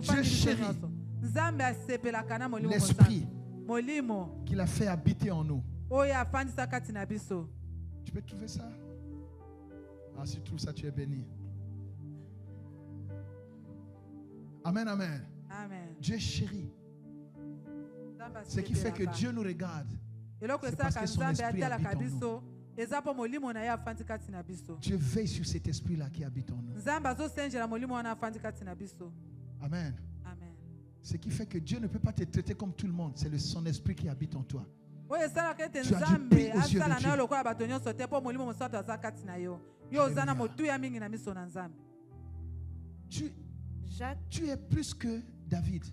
Dieu chérit l'esprit qu'il a fait habiter en nous. Tu peux trouver ça? Ah, si tu trouves ça, tu es béni. Amen, amen. Amen. Dieu chérit. Ce qui fait que Dieu nous regarde. C'est parce que son esprit habite en nous. Dieu veille sur cet esprit-là qui habite en nous. Amen. Amen. Ce qui fait que Dieu ne peut pas te traiter comme tout le monde. C'est son esprit qui habite en toi. Tu as dû prier aux yeux de Dieu. Tu es plus que David.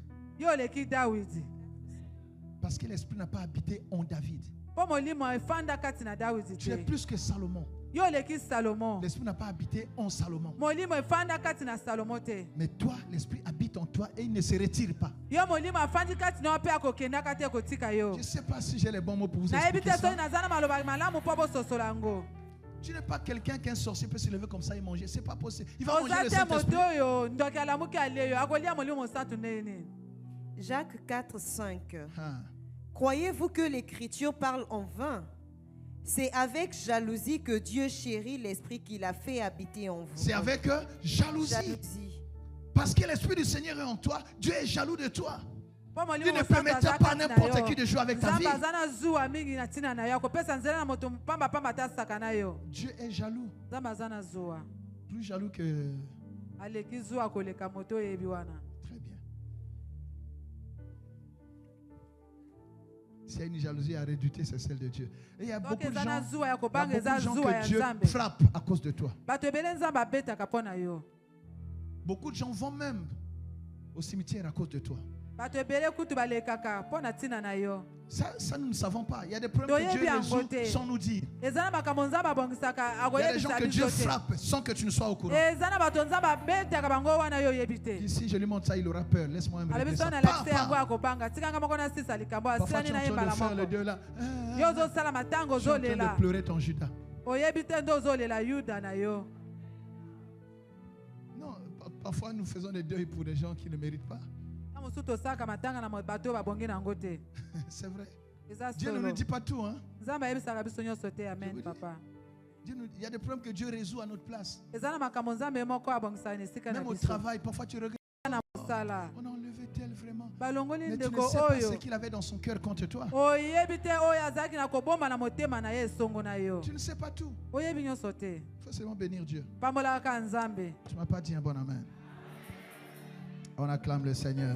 Parce que l'esprit n'a pas habité en David. Tu es plus que Salomon. L'esprit n'a pas habité en Salomon. Mais toi, l'esprit habite en toi et il ne se retire pas. Je ne sais pas si j'ai les bons mots pour vous expliquer ça. Tu n'es pas quelqu'un qu'un sorcier peut se lever comme ça et manger. C'est pas possible. Il va manger le Saint-Esprit. Jacques 4, 5. Croyez-vous que l'Écriture parle en vain? C'est avec jalousie que Dieu chérit l'esprit qu'il a fait habiter en vous. C'est avec jalousie. Parce que l'esprit du Seigneur est en toi. Dieu est jaloux de toi. Il ne permettra pas n'importe qui de jouer avec ta vie. Dieu est jaloux. Plus jaloux que... Très bien. S'il y a une jalousie à redouter, c'est celle de Dieu. Et il y a beaucoup de gens que Dieu frappe à cause de toi. Beaucoup de gens vont même au cimetière à cause de toi. Ça, nous ne savons pas. Il y a des problèmes que Dieu résout sans nous dire. Il y a des gens que Dieu frappe sans que tu ne sois au courant. Ici, je lui montre ça, il aura peur. Laisse-moi me régler ça. Parfois, tu es en train de faire le Dieu là. Tu es en train de pleurer ton Judas. Non, parfois nous faisons des deuils pour des gens qui ne méritent pas. C'est vrai. Dieu ne nous dit pas tout. Hein? Il y a des problèmes que Dieu résout à notre place. Même au travail, parfois tu regardes. On a enlevé tel vraiment. Mais tu ne sais pas ce qu'il avait dans son cœur contre toi. Tu ne sais pas tout. Il faut seulement bénir Dieu. Tu ne m'as pas dit un bon amen. On acclame le Seigneur.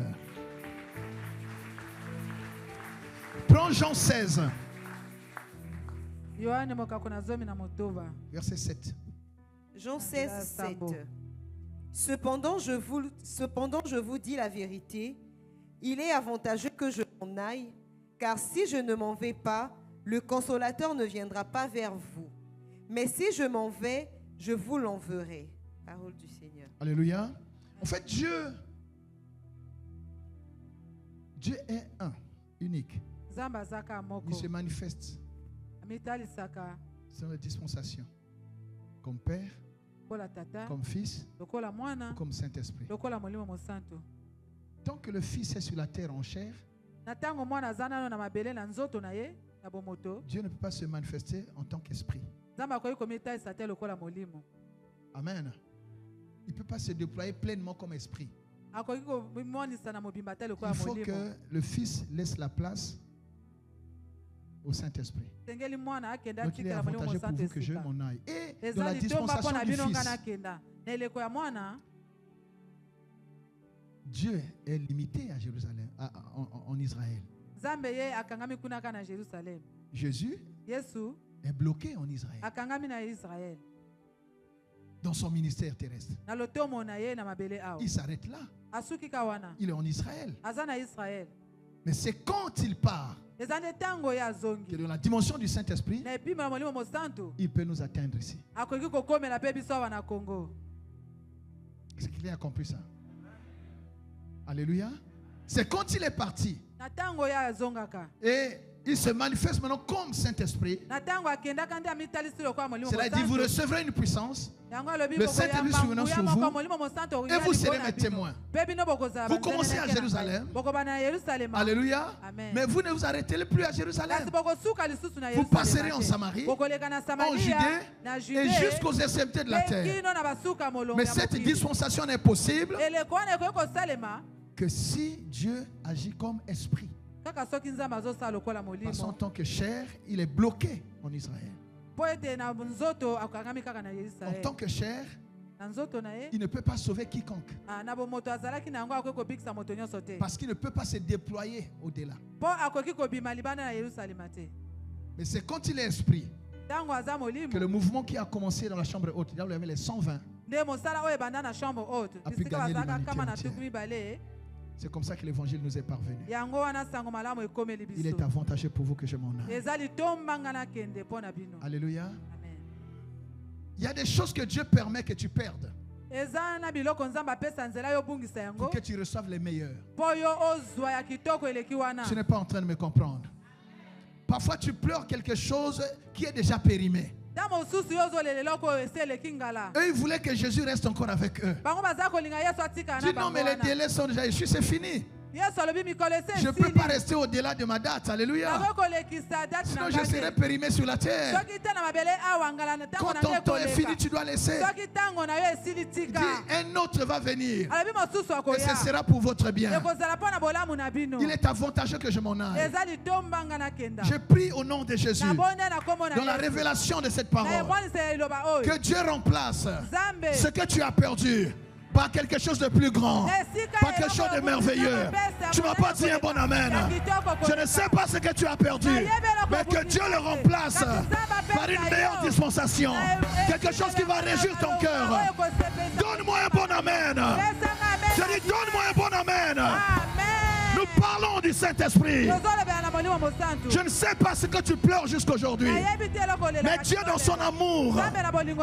Prends Jean 16. Verset 7. Jean 16, 7. Cependant, je vous dis la vérité, il est avantageux que je m'en aille, car si je ne m'en vais pas, le Consolateur ne viendra pas vers vous. Mais si je m'en vais, je vous l'enverrai. Parole du Seigneur. Alléluia. En fait, Dieu est un, unique. Il se manifeste dans la dispensation. Comme Père, comme Fils, comme Saint-Esprit. Tant que le Fils est sur la terre en chair, Dieu ne peut pas se manifester en tant qu'Esprit. Amen. Il ne peut pas se déployer pleinement comme Esprit. Il faut que le Fils laisse la place au Saint-Esprit. Donc il est avantageux pour vous que je m'en aille. Et dans la dispensation du Fils, Dieu est limité à Jérusalem, en Israël. Jésus est bloqué en Israël. Dans son ministère terrestre. Il s'arrête là. Il est en Israël. Mais c'est quand il part que dans la dimension du Saint-Esprit, il peut nous atteindre ici. Est-ce qu'il a compris ça? Alléluia. C'est quand il est parti. Et il se manifeste maintenant comme Saint-Esprit. Cela dit, vous recevrez une puissance. Le Saint-Esprit survenant sur vous. Et vous serez mes témoins. Vous commencez à Jérusalem. Alléluia. Mais vous ne vous arrêterez plus à Jérusalem. Vous passerez en Samarie, en Judée et jusqu'aux extrémités de la terre. Mais cette dispensation n'est possible que si Dieu agit comme esprit. Parce qu'en tant que chair, il est bloqué en Israël. En tant que chair, il ne peut pas sauver quiconque. Parce qu'il ne peut pas se déployer au-delà. Mais c'est quand il est esprit que le mouvement qui a commencé dans la chambre haute, là où il y avait les 120, a pu gagner l'humanité entière. C'est comme ça que l'évangile nous est parvenu. Il est avantageux pour vous que je m'en aille. Alléluia. Il y a des choses que Dieu permet que tu perdes pour que tu reçoives les meilleurs. Tu n'es pas en train de me comprendre. Parfois tu pleures quelque chose qui est déjà périmé. Eux, ils voulaient que Jésus reste encore avec eux. Dis non, mais les délais sont déjà issus, c'est fini. Je ne peux pas rester au-delà de ma date. Alléluia. Sinon je serai périmé sur la terre. Quand ton temps est fini, tu dois laisser. Dis, un autre va venir. Et ce sera pour votre bien. Il est avantageux que je m'en aille. Je prie au nom de Jésus, dans la révélation de cette parole, que Dieu remplace ce que tu as perdu par quelque chose de plus grand, par quelque chose de merveilleux. Tu ne m'as pas dit un bon amen. Je ne sais pas ce que tu as perdu, mais que Dieu le remplace par une meilleure dispensation, quelque chose qui va réjouir ton cœur. Donne-moi un bon amen. Je dis donne-moi un bon amen. Nous parlons du Saint-Esprit. Je ne sais pas ce que tu pleures jusqu'aujourd'hui. Mais Dieu, dans son amour,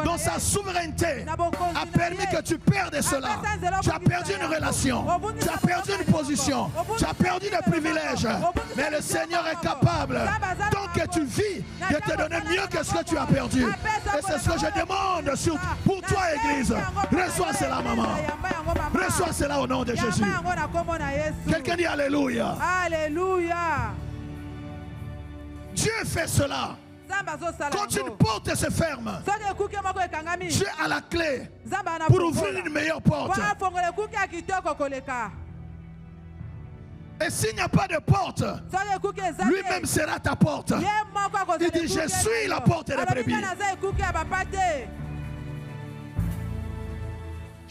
dans sa souveraineté, a permis que tu perdes cela. Tu as perdu une relation. Tu as perdu une position. Tu as perdu des privilèges. Mais le Seigneur est capable, tant que tu vis, de te donner mieux que ce que tu as perdu. Et c'est ce que je demande pour toi, Église. Reçois cela, maman. Reçois cela au nom de Jésus. Quelqu'un dit Alléluia. Alléluia. Dieu fait cela. Quand une porte se ferme, Dieu a la clé pour ouvrir une meilleure porte. Et s'il n'y a pas de porte, lui-même sera ta porte. Il dit, je suis la porte des brebis.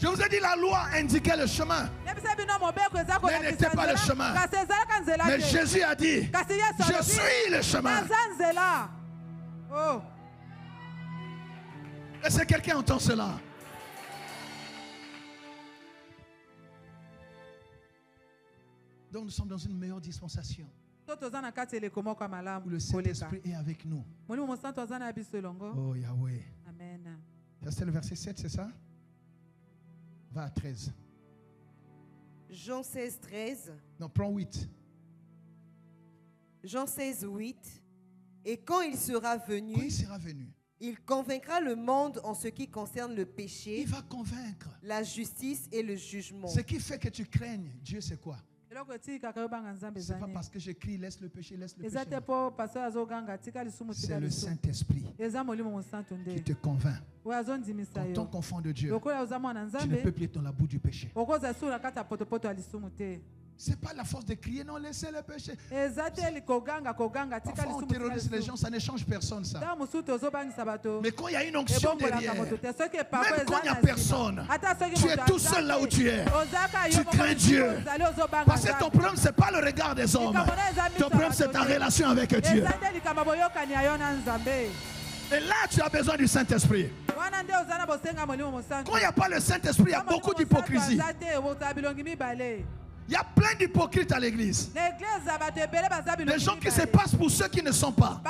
Je vous ai dit, la loi indiquait le chemin, mais n'était pas le chemin. Mais Jésus a dit, je suis le chemin. Est-ce que quelqu'un entend cela? Donc nous sommes dans une meilleure dispensation où le Saint-Esprit est avec nous. Oh Yahweh. Amen. C'est le verset 7, c'est ça? Va à 13. Jean 16, 13. Non, prends 8. Jean 16, 8. Et quand il sera venu, il convaincra le monde en ce qui concerne le péché, il va convaincre la justice et le jugement. Ce qui fait que tu craignes Dieu, c'est quoi? C'est pas parce que j'écris laisse le péché, laisse le péché. C'est le Saint-Esprit qui te convainc. Quand ton enfant de Dieu, tu ne peux plus être dans la boue du péché. C'est pas la force de crier, non, laissez le péché. Parfois on terrorise les gens, ça ne change personne ça. Mais quand il y a une onction derrière, même quand il n'y a personne, tu es tout seul là où tu es. Tu crains Dieu. Parce que ton problème, ce n'est pas le regard des hommes. Ton problème, c'est ta relation avec Dieu. Et là, tu as besoin du Saint-Esprit. Quand il n'y a pas le Saint-Esprit, il y a beaucoup d'hypocrisie. Il y a plein d'hypocrites à l'église. Des gens qui se passent pour ceux qui ne sont pas.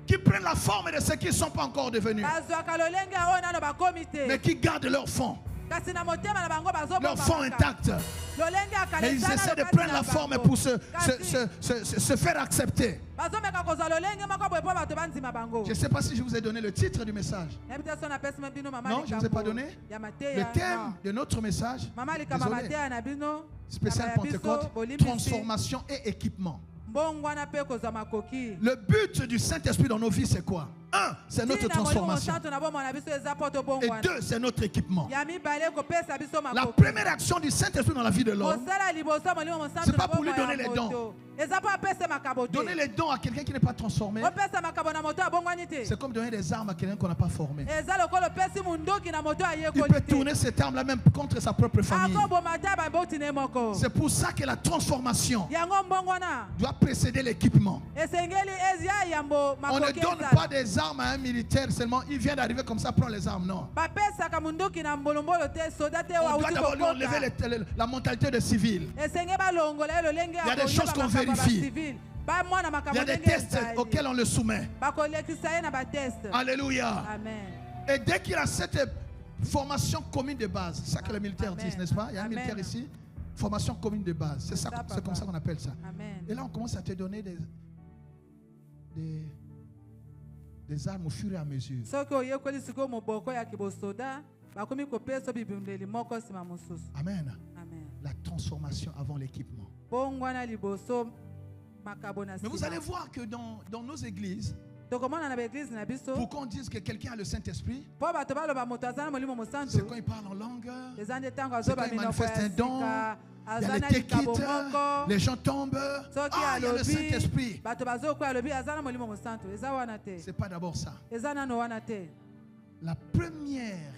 Qui prennent la forme de ceux qui ne sont pas encore devenus. Mais qui gardent leur fond. Leur fond intact. Mais ils essaient de prendre la forme pour se faire accepter. Je ne sais pas si je vous ai donné le titre du message. Non, je ne vous ai pas donné. Le thème de notre message, désolé, spécial Pentecôte, transformation et équipement. Le but du Saint-Esprit dans nos vies, c'est quoi? 1, c'est notre transformation. Et 2, c'est notre équipement. La première action du Saint-Esprit dans la vie de l'homme, ce n'est pas pour lui donner les dons. Donner les dons à quelqu'un qui n'est pas transformé, c'est comme donner des armes à quelqu'un qu'on n'a pas formé. Il peut tourner cette arme-là même contre sa propre famille. C'est pour ça que la transformation doit précéder l'équipement. On ne donne pas des armes à un militaire seulement, il vient d'arriver comme ça, prend les armes, non. On doit d'abord lui enlever la mentalité de civil. Il y a des choses qu'on vérifie. Il y a des tests auxquels on le soumet. Alléluia. Amen. Et dès qu'il a cette formation commune de base, c'est ça que les militaires disent, n'est-ce pas? Il y a un militaire ici, formation commune de base. C'est comme ça qu'on appelle ça. Amen. Et là, on commence à te donner des armes au fur et à mesure. Amen. Amen. La transformation avant l'équipement. Mais vous allez voir que dans nos églises, pour qu'on dise que quelqu'un a le Saint-Esprit, c'est quand il parle en langue, c'est quand il manifeste un don, il y a les tekites, les gens tombent. Ah, il y a le Saint-Esprit. C'est pas d'abord ça. La première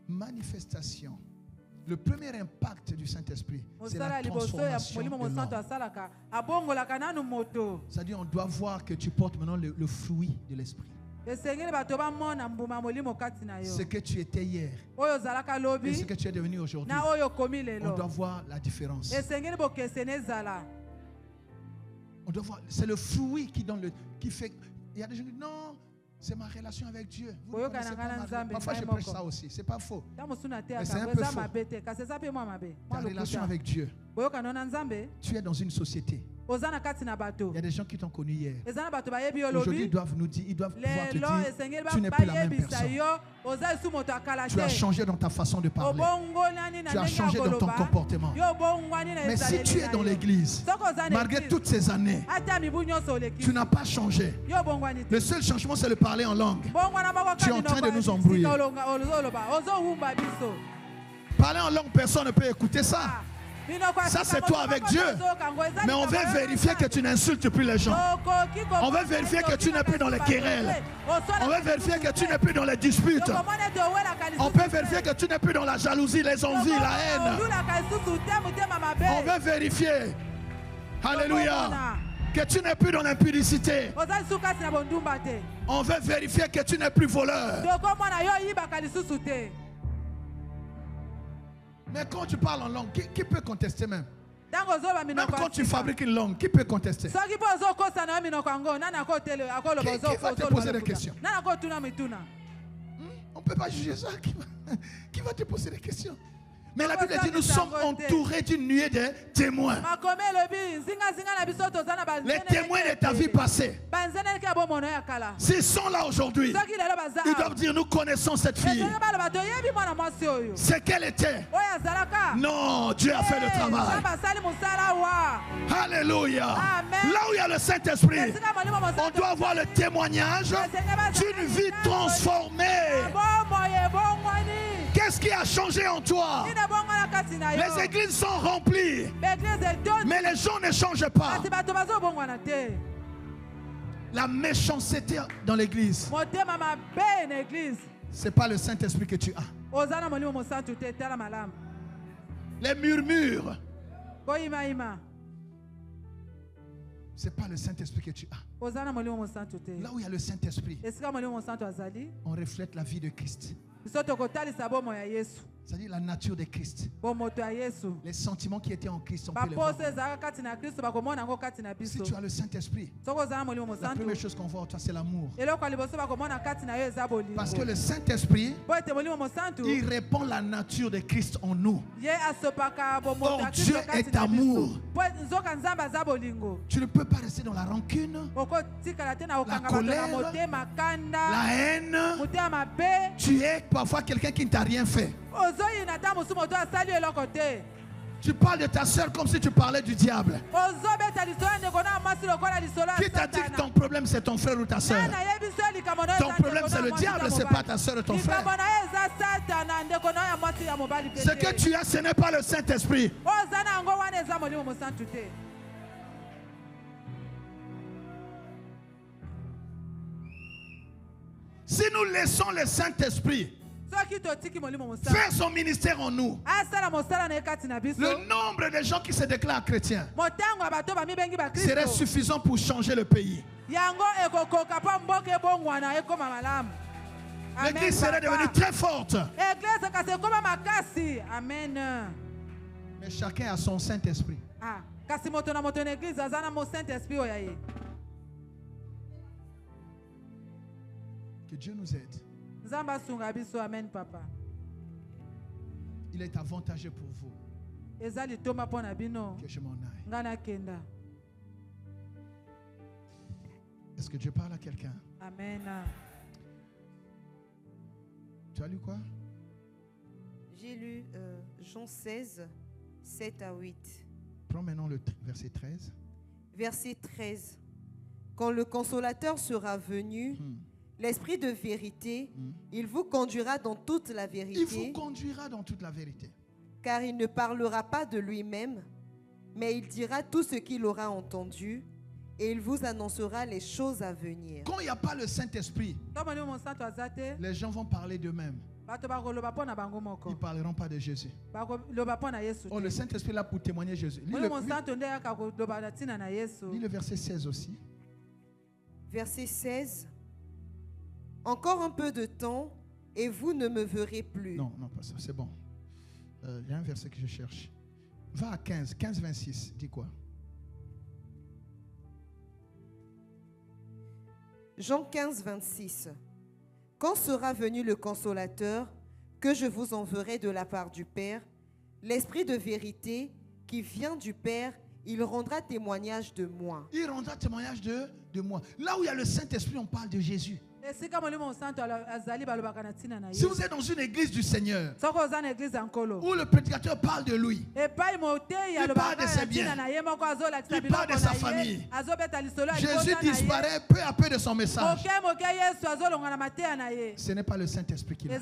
manifestation, le premier impact du Saint-Esprit, c'est la transformation de l'homme. C'est-à-dire, on doit voir que tu portes maintenant le fruit de l'Esprit. Ce que tu étais hier et ce que tu es devenu aujourd'hui, on doit voir la différence. On doit voir, c'est le fruit qui fait. Il y a des gens qui disent non, c'est ma relation avec Dieu. Vous ne connaissez pas parfois je prêche ça aussi, c'est pas faux. Mais c'est un peu faux. Ta relation avec Dieu. Tu es dans une société. Il y a des gens qui t'ont connu hier. Aujourd'hui, ils doivent nous dire, ils doivent pouvoir te dire, tu n'es plus la même personne. Tu as changé dans ta façon de parler. Tu as changé dans ton comportement. Mais si tu es dans l'église, malgré toutes ces années, tu n'as pas changé. Le seul changement, c'est de parler en langue. Tu es en train de nous embrouiller. Parler en langue, personne ne peut écouter ça. Ça c'est toi avec Dieu. Mais on veut vérifier que tu n'insultes plus les gens. On veut vérifier que tu n'es plus dans les querelles. On veut vérifier que tu n'es plus dans les disputes. On peut vérifier que tu n'es plus dans la jalousie, les envies, la haine. On veut vérifier, alléluia, que tu n'es plus dans l'impudicité. On veut vérifier que tu n'es plus voleur. Mais quand tu parles en langue, qui peut contester même? Même quand tu fabriques une langue, qui peut contester? Qui va te poser des questions? On ne peut pas juger ça. Qui va te poser des questions? Mais la Bible dit nous sommes entourés d'une nuée de témoins. Les témoins de ta vie passée. S'ils sont là aujourd'hui, ils doivent dire nous connaissons cette fille. C'est qu'elle était. Non, Dieu a fait le travail. Alléluia. Là où il y a le Saint-Esprit, on doit avoir le témoignage d'une vie transformée. Qu'est-ce qui a changé en toi? Les églises sont remplies, mais les gens ne changent pas. La méchanceté dans l'église, c'est pas le Saint-Esprit que tu as. Les murmures, c'est pas le Saint-Esprit que tu as. Là où il y a le Saint-Esprit, on reflète la vie de Christ. C'est-à-dire la nature de Christ. Les sentiments qui étaient en Christ, on peut les voir. Si tu as le Saint-Esprit, la première chose qu'on voit en toi, c'est l'amour. Parce que le Saint-Esprit, il répand la nature de Christ en nous. Or, Dieu est amour. Tu ne peux pas rester dans la rancune, la colère, la haine. Tu es parfois quelqu'un qui ne t'a rien fait. Tu parles de ta soeur comme si tu parlais du diable. Qui t'a dit que ton problème c'est ton frère ou ta soeur? Ton problème c'est le diable, c'est pas ta soeur ou ton frère. Ce que tu as, ce n'est pas le Saint-Esprit. Si nous laissons le Saint-Esprit faire son ministère en nous, le nombre de gens qui se déclarent chrétiens serait suffisant pour changer le pays. L'église serait devenue très forte. Mais chacun a son Saint-Esprit. Que Dieu nous aide. Il est avantageux pour vous que je m'en aille. Est-ce que Dieu parle à quelqu'un? Amen. Tu as lu quoi? J'ai lu Jean 16, 7 à 8. Prends maintenant le verset 13. Verset 13. Quand le consolateur sera venu, l'Esprit de vérité, il vous conduira dans toute la vérité. Il vous conduira dans toute la vérité. Car il ne parlera pas de lui-même, mais il dira tout ce qu'il aura entendu et il vous annoncera les choses à venir. Quand il n'y a pas le Saint-Esprit, les gens vont parler d'eux-mêmes. Ils ne parleront pas de Jésus. Oh, le Saint-Esprit est là pour témoigner Jésus. Lis le verset 16 aussi. Verset 16. Encore un peu de temps et vous ne me verrez plus. Non, pas ça, c'est bon. Il y a un verset que je cherche. Va à 15, 26, dis quoi? Jean 15, 26. Quand sera venu le Consolateur, que je vous enverrai de la part du Père, l'Esprit de vérité qui vient du Père, il rendra témoignage de moi. Il rendra témoignage de moi. Là où il y a le Saint-Esprit, on parle de Jésus. Si vous êtes dans une église du Seigneur, où le prédicateur parle de lui, il parle de ses biens, il parle de sa famille, Jésus disparaît peu à peu de son message. Ce n'est pas le Saint-Esprit qui l'a.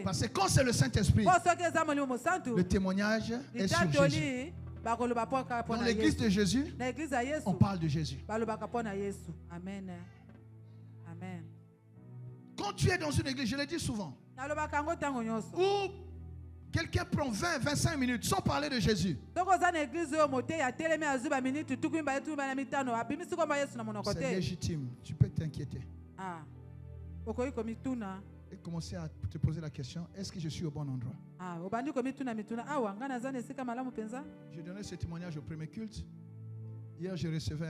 Parce que quand c'est le Saint-Esprit, le témoignage est sur Jésus. Dans l'église de Jésus, on parle de Jésus. Amen. Amen. Quand tu es dans une église, je le dis souvent, où quelqu'un prend 20-25 minutes sans parler de Jésus, c'est légitime. Tu peux t'inquiéter. Et commencer à te poser la question, est-ce que je suis au bon endroit? J'ai donné ce témoignage au premier culte. Hier, je recevais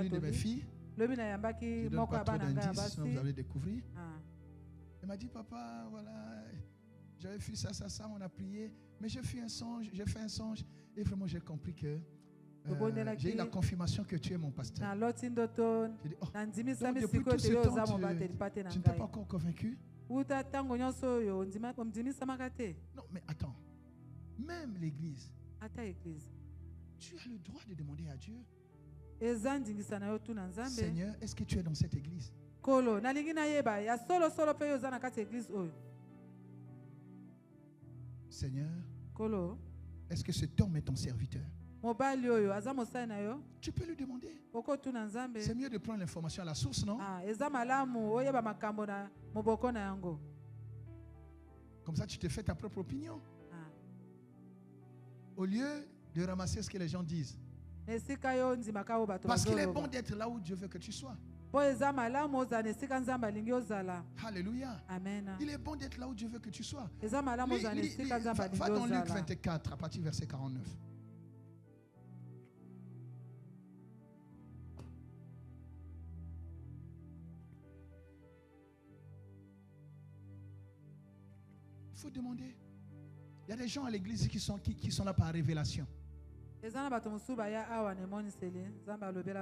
une de mes filles. Je ne donne pas trop d'indices, sinon vous allez découvrir. Elle m'a dit, papa, voilà, j'avais fait ça, on a prié, mais j'ai fait un songe, et vraiment j'ai compris que j'ai eu la confirmation que tu es mon pasteur. J'ai dit, oh, donc depuis tout ce temps, tu ne t'es pas encore convaincu? Non, mais attends, même l'église, tu as le droit de demander à Dieu, Seigneur, est-ce que tu es dans cette église? Seigneur, est-ce que cet homme est ton serviteur? Tu peux lui demander. C'est mieux de prendre l'information à la source, non? Comme ça, tu te fais ta propre opinion. Au lieu de ramasser ce que les gens disent. Parce qu'il est bon d'être là où Dieu veut que tu sois. Alléluia. Amen. Il est bon d'être là où Dieu veut que tu sois. Va dans Luc 24 à partir du verset 49. Il faut demander. Il y a des gens à l'église qui sont là par révélation. Que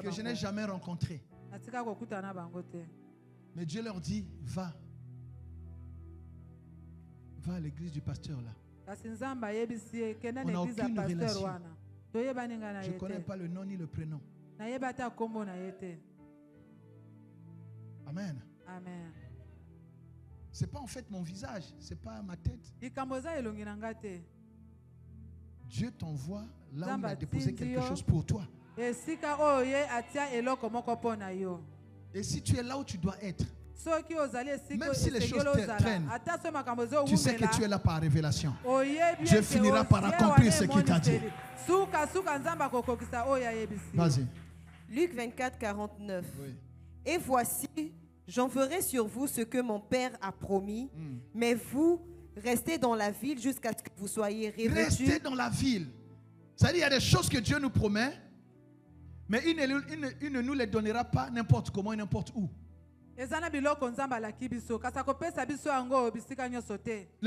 je n'ai jamais rencontré. Mais Dieu leur dit, va à l'église du pasteur là. On n'a aucune relation. Je ne connais pas le nom ni le prénom. Amen. Amen. Ce n'est pas en fait mon visage, ce n'est pas ma tête. Dieu t'envoie là où il a déposé quelque chose pour toi. Et si tu es là où tu dois être, même si les choses te traînent, tu sais que tu es là par révélation. Dieu finira par accomplir ce qu'il t'a dit. Vas-y. Luc 24, 49. Oui. Et voici, j'enverrai sur vous ce que mon Père a promis, mais vous, restez dans la ville jusqu'à ce que vous soyez revêtus. Restez dans la ville. C'est-à-dire, il y a des choses que Dieu nous promet, mais il ne nous les donnera pas n'importe comment et n'importe où. Le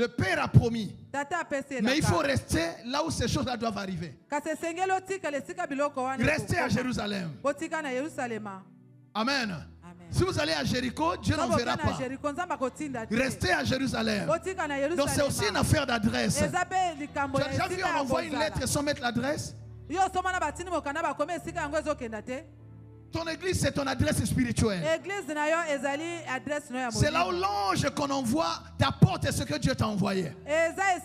Père a promis, mais il faut rester là où ces choses-là doivent arriver. Restez à Jérusalem. Amen. Si vous allez à Jéricho, Dieu n'enverra pas. Restez à Jérusalem. Donc c'est aussi une affaire d'adresse. Tu as déjà vu on envoie une lettre sans mettre l'adresse? Ton église, c'est ton adresse spirituelle. C'est là où l'ange qu'on envoie t'apporte ce que Dieu t'a envoyé.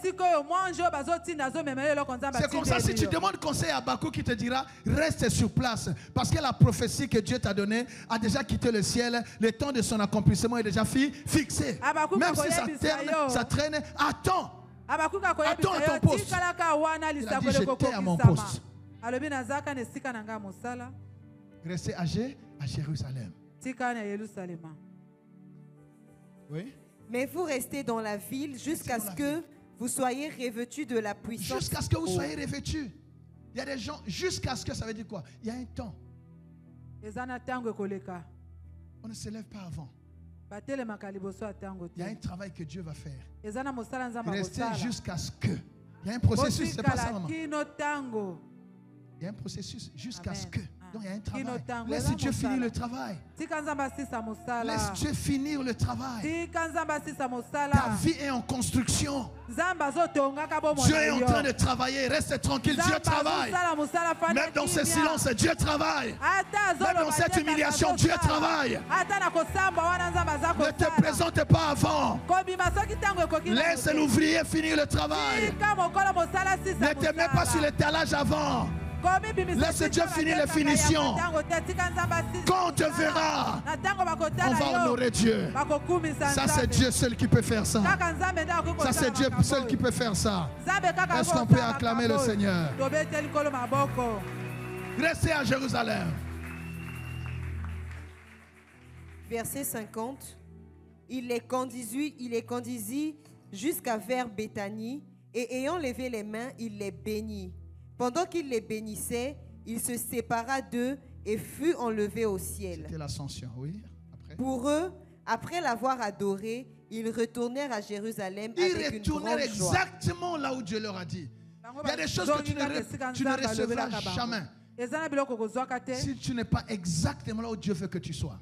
C'est comme ça, si tu demandes conseil à Habakkuk, qui te dira, reste sur place. Parce que la prophétie que Dieu t'a donnée a déjà quitté le ciel. Le temps de son accomplissement est déjà fixé. Même si ça traîne, attends. Attends à ton poste. Il a dit, j'étais à mon poste. Restez à Jérusalem. Oui. Mais vous restez dans la ville jusqu'à ce que vous soyez revêtus de la puissance. Jusqu'à ce que vous soyez revêtus. Il y a des gens, jusqu'à ce que, ça veut dire quoi? Il y a un temps. On ne se lève pas avant. Il y a un travail que Dieu va faire. Restez jusqu'à ce que. Il y a un processus, c'est pas ça, maman. Il y a un processus jusqu'à ce que. Donc il y a un travail. Laisse Dieu finir le travail. Laisse Dieu finir le travail. Ta vie est en construction. Dieu est en train de travailler. Reste tranquille, Dieu travaille. Même dans ce silence, Dieu travaille. Même dans cette humiliation, Dieu travaille. Ne te présente pas avant. Laisse l'ouvrier finir le travail. Ne te mets pas sur l'étalage avant. Laisse Dieu finir les finitions. Quand on te verra, on va honorer Dieu. Ça, c'est Dieu seul qui peut faire ça. Ça, c'est Dieu seul qui peut faire ça. Est-ce qu'on peut acclamer le Seigneur? Restez à Jérusalem. Verset 50. Il les conduisit jusqu'à vers Béthanie, et ayant levé les mains, il les bénit. Pendant qu'il les bénissait, il se sépara d'eux et fut enlevé au ciel. C'était l'ascension, oui. Après. Pour eux, après l'avoir adoré, ils retournèrent à Jérusalem avec une grande joie. Exactement là où Dieu leur a dit. Il y a des choses que tu ne recevras jamais si tu n'es pas exactement là où Dieu veut que tu sois.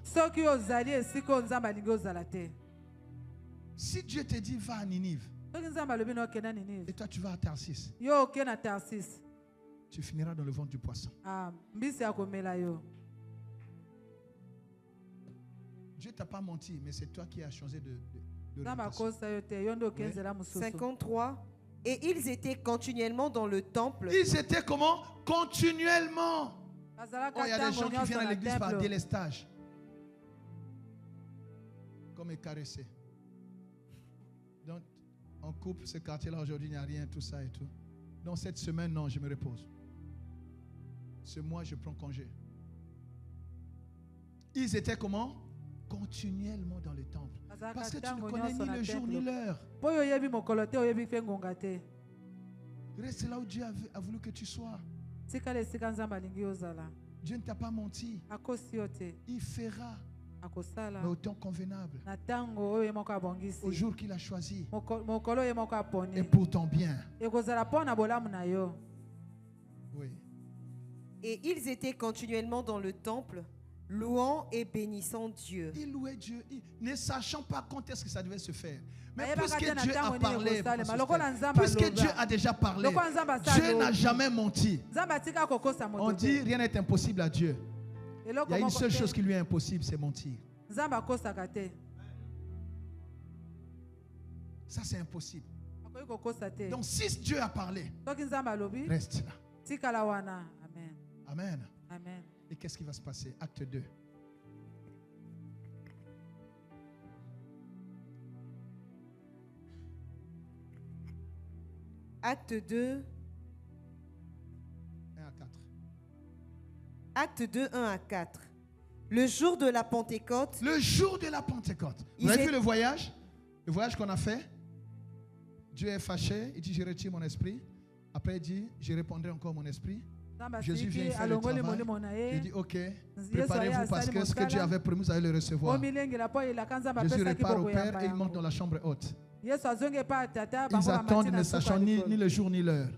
Si Dieu te dit va à Ninive et toi tu vas à Tarsis, tu finiras dans le ventre du poisson. Dieu t'a pas menti, mais c'est toi qui as changé de 53. Et ils étaient continuellement dans le temple. Ils étaient comment? Continuellement. Oh, il y a des gens qui viennent à l'église par délestage. Comme caresser. Donc, en couple, ce quartier-là, aujourd'hui, il n'y a rien, tout ça et tout. Donc, cette semaine, non, je me repose. Ce mois, je prends congé. Ils étaient comment? Continuellement dans le temple. Parce que tu ne connais ni le jour ni l'heure. Reste là où Dieu a voulu que tu sois. Dieu ne t'a pas menti. Il fera au temps convenable, au jour qu'il a choisi, et pour ton bien. Oui. Et ils étaient continuellement dans le temple, louant et bénissant Dieu. Ils louaient Dieu, ne sachant pas quand est-ce que ça devait se faire. Mais puisque Dieu a parlé, puisque Dieu a déjà parlé, Dieu n'a jamais menti. On dit rien n'est impossible à Dieu. Il y a une seule chose qui lui est impossible, c'est mentir. Ça, c'est impossible. Donc, si Dieu a parlé, reste là. Amen. Amen. Et qu'est-ce qui va se passer? Acte 2. Acte 2. 1 à 4. Acte 2, 1 à 4. Le jour de la Pentecôte. Le jour de la Pentecôte. Vous avez vu le voyage? Le voyage qu'on a fait? Dieu est fâché. Il dit, je retire mon esprit. Après, il dit, je répandrai encore mon esprit. Jésus vient faire le travail. Il dit, ok, préparez-vous parce que ce que Dieu avait promis, vous allez le recevoir. Jésus repart au Père et il monte dans la chambre haute. Ils attendent ne sachant ni le jour ni l'heure.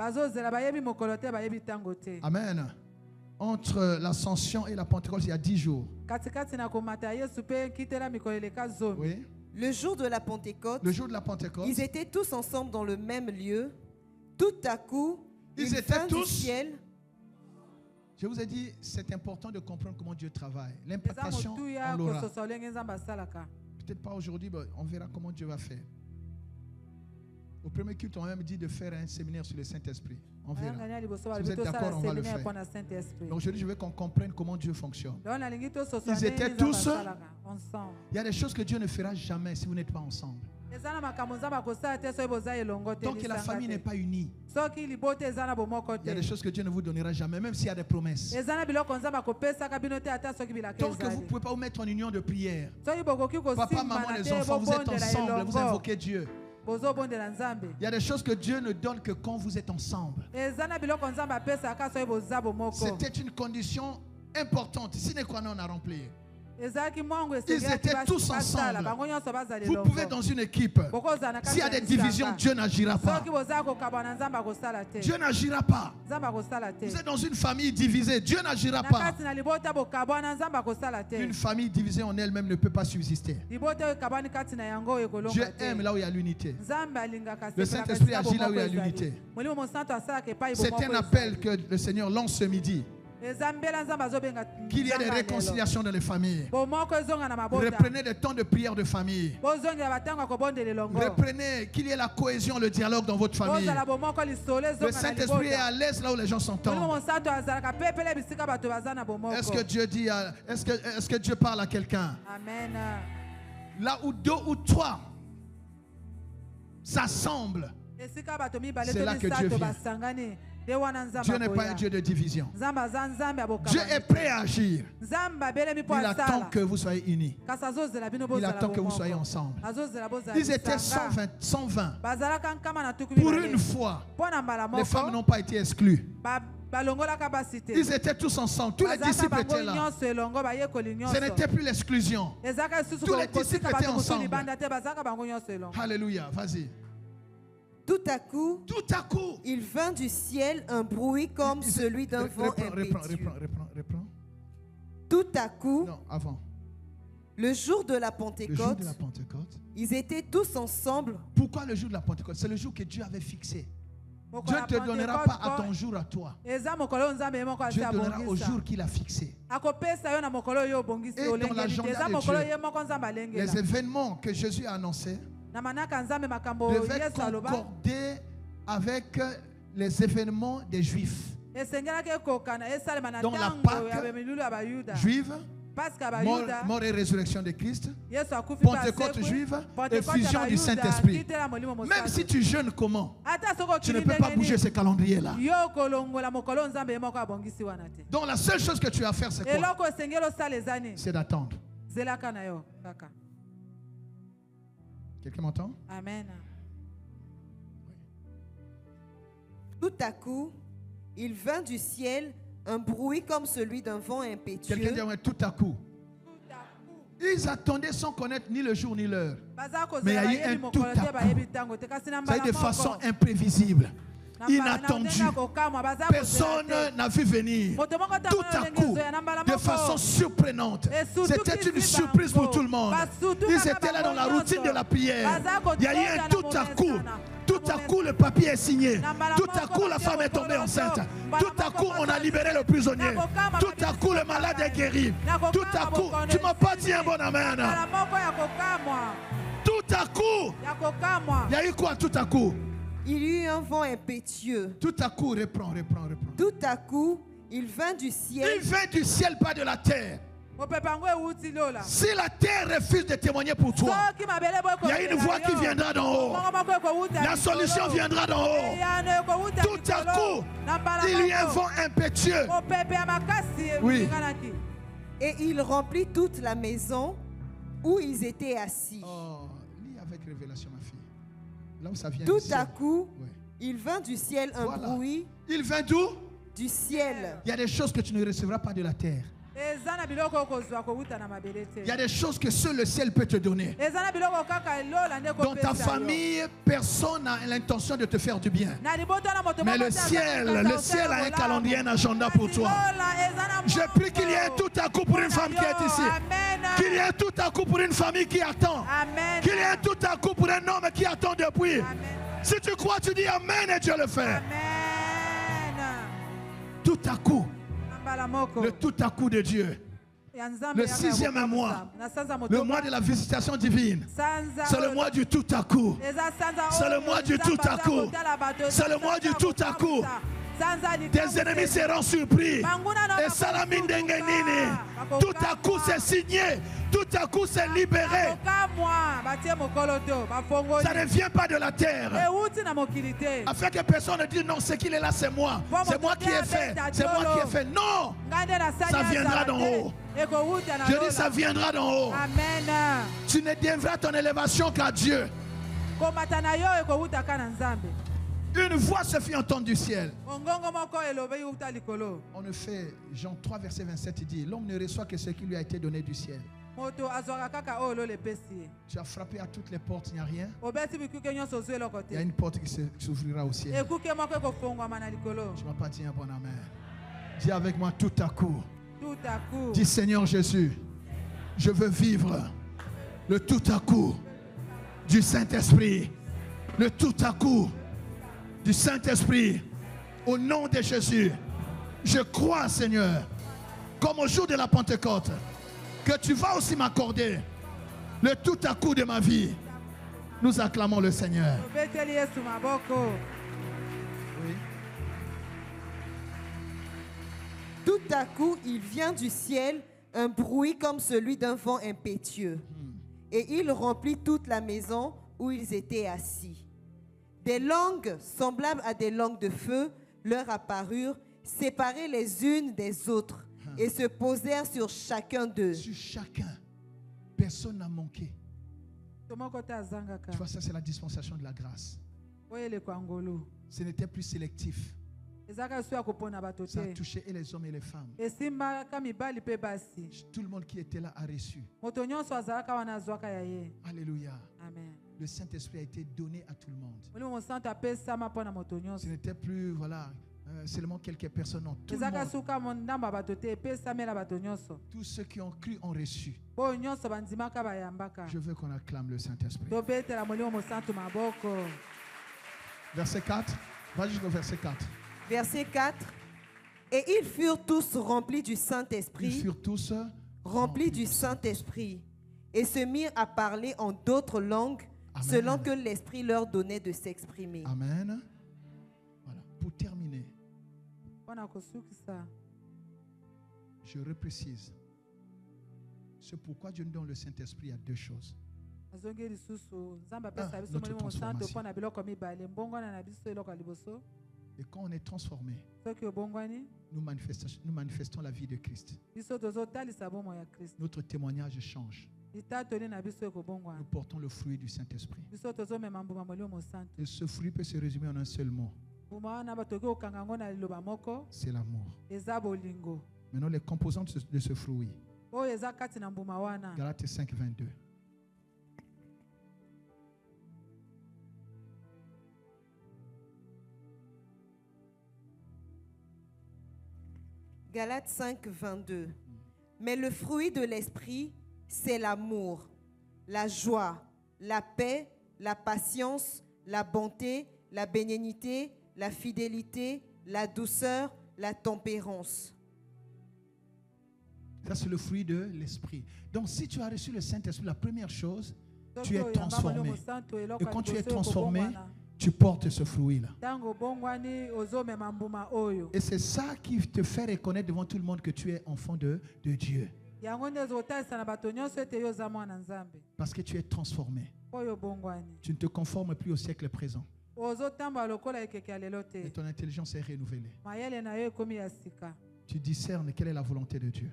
Amen. Entre l'ascension et la Pentecôte, il y a 10 jours. Oui. Le jour de la Pentecôte, ils étaient tous ensemble dans le même lieu. Tout à coup, ils étaient tous du ciel. Je vous ai dit, c'est important de comprendre comment Dieu travaille. L'implantation, on l'aura. Peut-être pas aujourd'hui, mais on verra comment Dieu va faire. Au premier culte, on m'a même dit de faire un séminaire sur le Saint-Esprit. On verra. Si vous êtes d'accord, on va le faire. Donc aujourd'hui, je veux qu'on comprenne comment Dieu fonctionne. Ils étaient tous. Il y a des choses que Dieu ne fera jamais si vous n'êtes pas ensemble. Tant que la famille n'est pas unie, il y a des choses que Dieu ne vous donnera jamais, même s'il y a des promesses. Tant que vous ne pouvez pas vous mettre en union de prière, papa, maman, les enfants, vous êtes ensemble, vous invoquez Dieu. Il y a des choses que Dieu ne donne que quand vous êtes ensemble. C'était une condition importante. Sine qua non à remplir. Ils étaient tous ensemble. Vous pouvez dans une équipe. S'il y a des divisions, Dieu n'agira pas. Dieu n'agira pas. Vous êtes dans une famille divisée, Dieu n'agira pas. Une famille divisée en elle-même ne peut pas subsister. Dieu aime là où il y a l'unité. Le Saint-Esprit agit là où il y a l'unité. C'est un appel que le Seigneur lance ce midi. Qu'il y ait des réconciliations dans les familles. Reprenez des temps de prière de famille. Reprenez qu'il y ait la cohésion, le dialogue dans votre famille. Le Saint-Esprit est à l'aise là où les gens s'entendent. Est-ce que Dieu dit, est-ce que Dieu parle à quelqu'un? Amen. Là où deux ou trois s'assemblent, c'est là que Dieu vient. Dieu n'est pas un Dieu de division. Dieu est prêt à agir. Il attend que vous soyez unis. Il attend que vous soyez ensemble. Ils étaient 120. Pour une fois, les femmes n'ont pas été exclues. Ils étaient tous ensemble. Tous les disciples étaient là. Ce n'était plus l'exclusion. Tous les disciples étaient ensemble. Alléluia. Vas-y. Tout à coup, il vint du ciel un bruit comme celui d'un vent impétueux. Reprends. Tout à coup, non, avant. Le jour de la Pentecôte, ils étaient tous ensemble. Pourquoi le jour de la Pentecôte? C'est le jour que Dieu avait fixé. Dieu ne te donnera pas à ton jour à toi. Dieu donnera au jour qu'il a fixé. Et dans l'agenda de Dieu, les événements que Jésus a annoncés devaient concorder avec les événements des Juifs. Donc la Pâque juive, mort et résurrection de Christ, Pentecôte juive et fusion du Saint-Esprit. Même si tu jeûnes comment, tu ne peux pas bouger ce calendrier-là. Donc la seule chose que tu as à faire, c'est quoi? C'est d'attendre. Quelqu'un m'entend? Amen. Tout à coup, il vint du ciel un bruit comme celui d'un vent impétueux. Quelqu'un dit tout à coup. Ils attendaient sans connaître ni le jour ni l'heure. Mais il y a eu un tout à coup. Ça a été de façon imprévisible, inattendue. Personne n'a vu venir. Tout à coup, de façon surprenante. C'était une surprise pour tout le monde. Ils étaient là dans la routine de la prière. Il y a eu un tout à coup. Tout à coup, le papier est signé. Tout à coup, la femme est tombée enceinte. Tout à coup, on a libéré le prisonnier. Tout à coup, le malade est guéri. Tout à coup, tu ne m'as pas dit un bon amen. Tout à coup, il y a eu quoi tout à coup? Il y eut un vent impétueux. Tout à coup, reprends. Tout à coup, il vint du ciel. Il vint du ciel, pas de la terre. Si la terre refuse de témoigner pour toi, il y a une voix qui viendra d'en haut. La solution viendra d'en haut. Tout à coup, il y a un vent impétueux. Oui. Et il remplit toute la maison où ils étaient assis. Oh, lis avec révélation, ma fille. Là où ça vient tout à coup, il vint du ciel un bruit. Il vint d'où? Du ciel. Il y a des choses que tu ne recevras pas de la terre. Il y a des choses que seul le ciel peut te donner. Dans ta famille, personne n'a l'intention de te faire du bien. Mais le ciel a un calendrier, un agenda pour toi. Je prie qu'il y ait un tout à coup pour une femme qui est ici. Qu'il y ait un tout à coup pour une famille qui attend. Qu'il y ait un tout à coup pour un homme qui attend depuis. Si tu crois, tu dis Amen et Dieu le fait. Tout à coup. Le tout à coup de Dieu. Le 6e mois. Le mois de la visitation divine. C'est le mois du tout à coup. C'est le mois du tout à coup. C'est le mois du tout à coup. Tes ennemis seront surpris. Et Salamine Dengenini. Tout à coup c'est signé. Tout à coup, c'est libéré. Ça ne vient pas de la terre. Afin que personne ne dise non, ce qu'il est là, c'est moi. C'est moi qui ai fait. C'est moi qui ai fait. Non. Ça viendra d'en haut. Je dis, ça viendra d'en haut. Amen. Tu ne devras ton élévation qu'à Dieu. Une voix se fit entendre du ciel. On ne fait Jean 3 verset 27, il dit, l'homme ne reçoit que ce qui lui a été donné du ciel. Tu as frappé à toutes les portes, il n'y a rien. Il y a une porte qui s'ouvrira au ciel. Tu ne m'as pas dit un bon amen. Dis avec moi tout à coup. Tout à coup. Dis Seigneur Jésus, je veux vivre le tout à coup du Saint-Esprit. Le tout à coup du Saint-Esprit. Au nom de Jésus, je crois, Seigneur, comme au jour de la Pentecôte, que tu vas aussi m'accorder le tout à coup de ma vie. Nous acclamons le Seigneur. Oui. Tout à coup, il vient du ciel un bruit comme celui d'un vent impétueux. Et il remplit toute la maison où ils étaient assis. Des langues semblables à des langues de feu leur apparurent, séparées les unes des autres, et se posèrent sur chacun d'eux. Sur chacun. Personne n'a manqué. Tu vois, ça c'est la dispensation de la grâce. Ce n'était plus sélectif. Ça a touché et les hommes et les femmes. Tout le monde qui était là a reçu. Alléluia. Amen. Le Saint-Esprit a été donné à tout le monde. Ce n'était plus, voilà, seulement quelques personnes. Non, tout le monde. Tous ceux qui ont cru ont reçu. Je veux qu'on acclame le Saint-Esprit. Verset 4. Va jusqu'au verset 4. Verset 4. Et ils furent tous remplis du Saint-Esprit. Ils furent tous remplis du Saint-Esprit et se mirent à parler en d'autres langues. Amen. Selon que l'Esprit leur donnait de s'exprimer. Amen. Voilà. Pour terminer, je reprécise. C'est pourquoi Dieu nous donne le Saint-Esprit à deux choses. Notre transformation. Et quand on est transformé, nous manifestons la vie de Christ. Notre témoignage change. Nous portons le fruit du Saint-Esprit. Et ce fruit peut se résumer en un seul mot. C'est l'amour. Maintenant, les composantes de ce fruit. Galates 5, 22. Galates 5, 22. Mais le fruit de l'Esprit, c'est l'amour, la joie, la paix, la patience, la bonté, la bénignité, la fidélité, la douceur, la tempérance. Ça, c'est le fruit de l'Esprit. Donc, si tu as reçu le Saint-Esprit, la première chose, tu es transformé. Et quand tu es transformé, tu portes ce fruit-là. Et c'est ça qui te fait reconnaître devant tout le monde que tu es enfant de Dieu. Parce que tu es transformé. Tu ne te conformes plus au siècle présent. Et ton intelligence est renouvelée. Tu discernes quelle est la volonté de Dieu.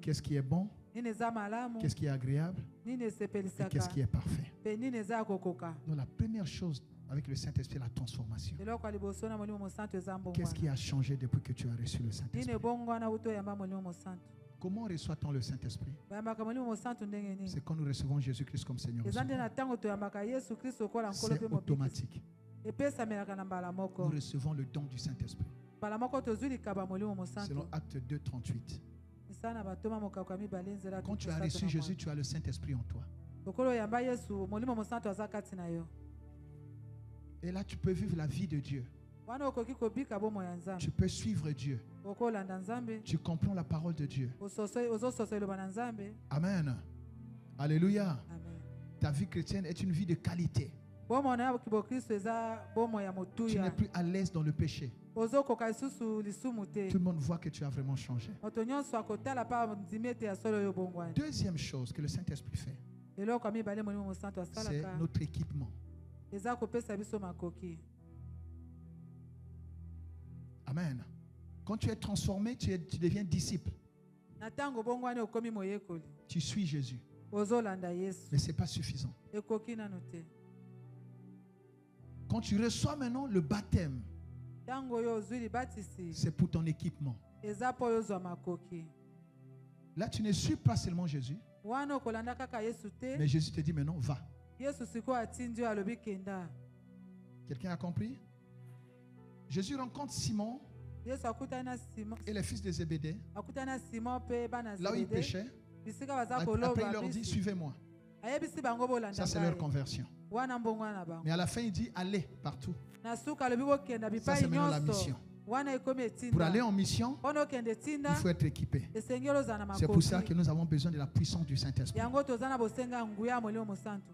Qu'est-ce qui est bon? Qu'est-ce qui est agréable? Et qu'est-ce qui est parfait? Donc la première chose avec le Saint-Esprit, la transformation. Qu'est-ce qui a changé depuis que tu as reçu le Saint-Esprit? Comment reçoit-on le Saint-Esprit? C'est quand nous recevons Jésus-Christ comme Seigneur. C'est automatique. Nous recevons le don du Saint-Esprit. Selon Acte 2, 38. Quand tu as reçu Jésus, tu as le Saint-Esprit en toi. Et là, tu peux vivre la vie de Dieu. Tu peux suivre Dieu. Tu comprends la parole de Dieu. Amen. Alléluia. Amen. Ta vie chrétienne est une vie de qualité. Tu n'es plus à l'aise dans le péché. Tout le monde voit que tu as vraiment changé. Deuxième chose que le Saint-Esprit fait, c'est notre équipement. Amen. Quand tu es transformé, tu deviens disciple. Tu suis Jésus. Mais ce n'est pas suffisant. Quand tu reçois maintenant le baptême, c'est pour ton équipement. Là, tu ne suis pas seulement Jésus, mais Jésus te dit maintenant, va. Quelqu'un a compris? Jésus rencontre Simon et les fils de Zébédée, là où ils péchaient. Après, il leur dit, suivez-moi. Ça, c'est leur conversion. Mais à la fin, il dit, allez partout. Ça, c'est maintenant la mission. Pour aller en mission, il faut être équipé. C'est pour ça que nous avons besoin de la puissance du Saint-Esprit.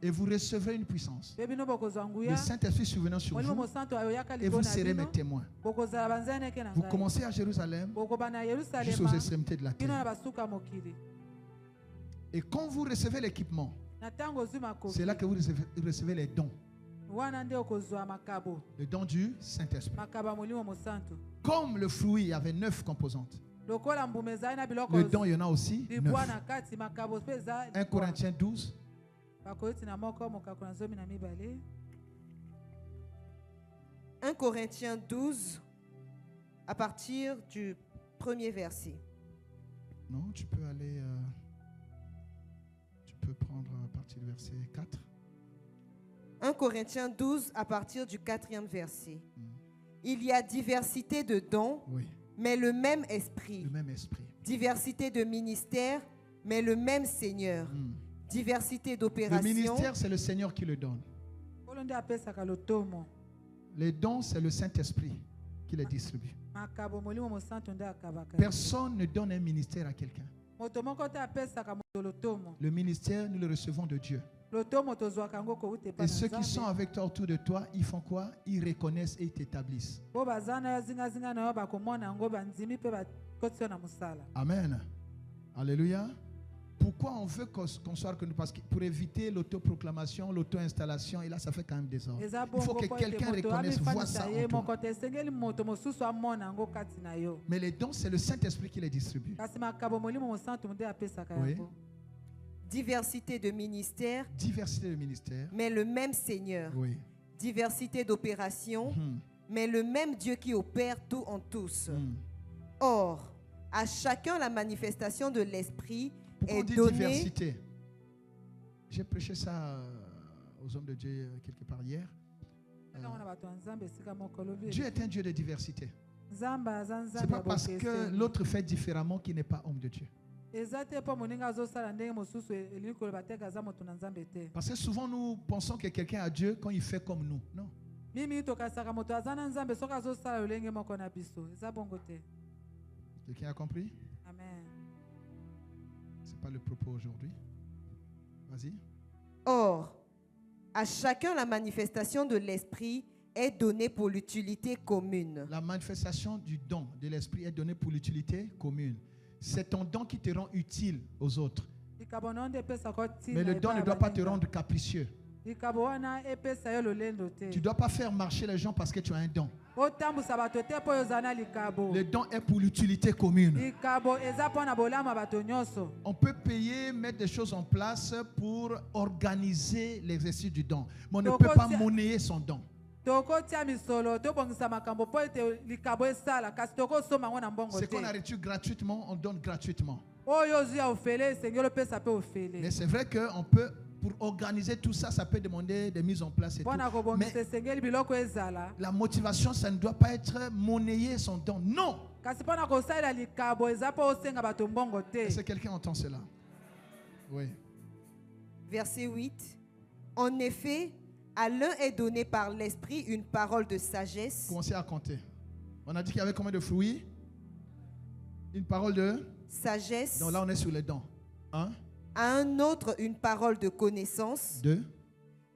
Et vous recevrez une puissance. Le Saint-Esprit survenant sur vous, et vous serez mes témoins. Vous commencez à Jérusalem jusqu'aux extrémités de la terre. Et quand vous recevez l'équipement, c'est là que vous recevez les dons. Le don du Saint-Esprit. Comme le fruit avait 9 composantes, le don, il y en a aussi 9. 1 Corinthiens 12. 1 Corinthiens 12, à partir du premier verset. Non, tu peux aller... tu peux prendre à partir du verset 4. 1 Corinthiens 12, à partir du 4e verset. Il y a diversité de dons, oui, mais le même esprit. Le même esprit. Diversité de ministères, mais le même Seigneur. Diversité d'opérations. Le ministère, c'est le Seigneur qui le donne. Les dons, c'est le Saint-Esprit qui les distribue. Personne ne donne un ministère à quelqu'un. Le ministère, nous le recevons de Dieu. Et ceux qui sont avec toi autour de toi, ils font quoi? Ils reconnaissent et ils t'établissent. Amen. Alléluia. Pourquoi on veut qu'on soit reconnu? Parce que pour éviter l'autoproclamation, l'auto-installation, et là ça fait quand même désordre. Il faut que quelqu'un reconnaisse, voit ça en toi. Mais les dons, c'est le Saint-Esprit qui les distribue. Oui. Diversité de ministères, mais le même Seigneur. Oui. Diversité d'opérations, mais le même Dieu qui opère tout en tous. Or, à chacun la manifestation de l'Esprit est donnée. Diversité. J'ai prêché ça aux hommes de Dieu quelque part hier. Dieu est un Dieu de diversité. Ce n'est pas parce que l'autre fait différemment qu'il n'est pas homme de Dieu. Parce que souvent nous pensons que quelqu'un a Dieu quand il fait comme nous. Non. Quelqu'un a compris? Amen. Ce n'est pas le propos aujourd'hui. Vas-y. Or, à chacun la manifestation de l'Esprit est donnée pour l'utilité commune. La manifestation du don de l'Esprit est donnée pour l'utilité commune. C'est ton don qui te rend utile aux autres. Mais le don ne doit pas te rendre capricieux. Tu ne dois pas faire marcher les gens parce que tu as un don. Le don est pour l'utilité commune. On peut payer, mettre des choses en place pour organiser l'exercice du don. Mais on ne peut pas monnayer son don. Ce qu'on a reçu gratuitement, on donne gratuitement. Mais c'est vrai qu'on peut, pour organiser tout ça, ça peut demander des mises en place et tout. Mais la motivation, ça ne doit pas être monnayer son don. Non. Est-ce que quelqu'un entend cela? Oui. Verset 8. En effet, à l'un est donné par l'Esprit une parole de sagesse. Commencez à compter. On a dit qu'il y avait combien de fruits? Une parole de sagesse. Donc là, on est sur les dons. 1. À un autre, une parole de connaissance. 2.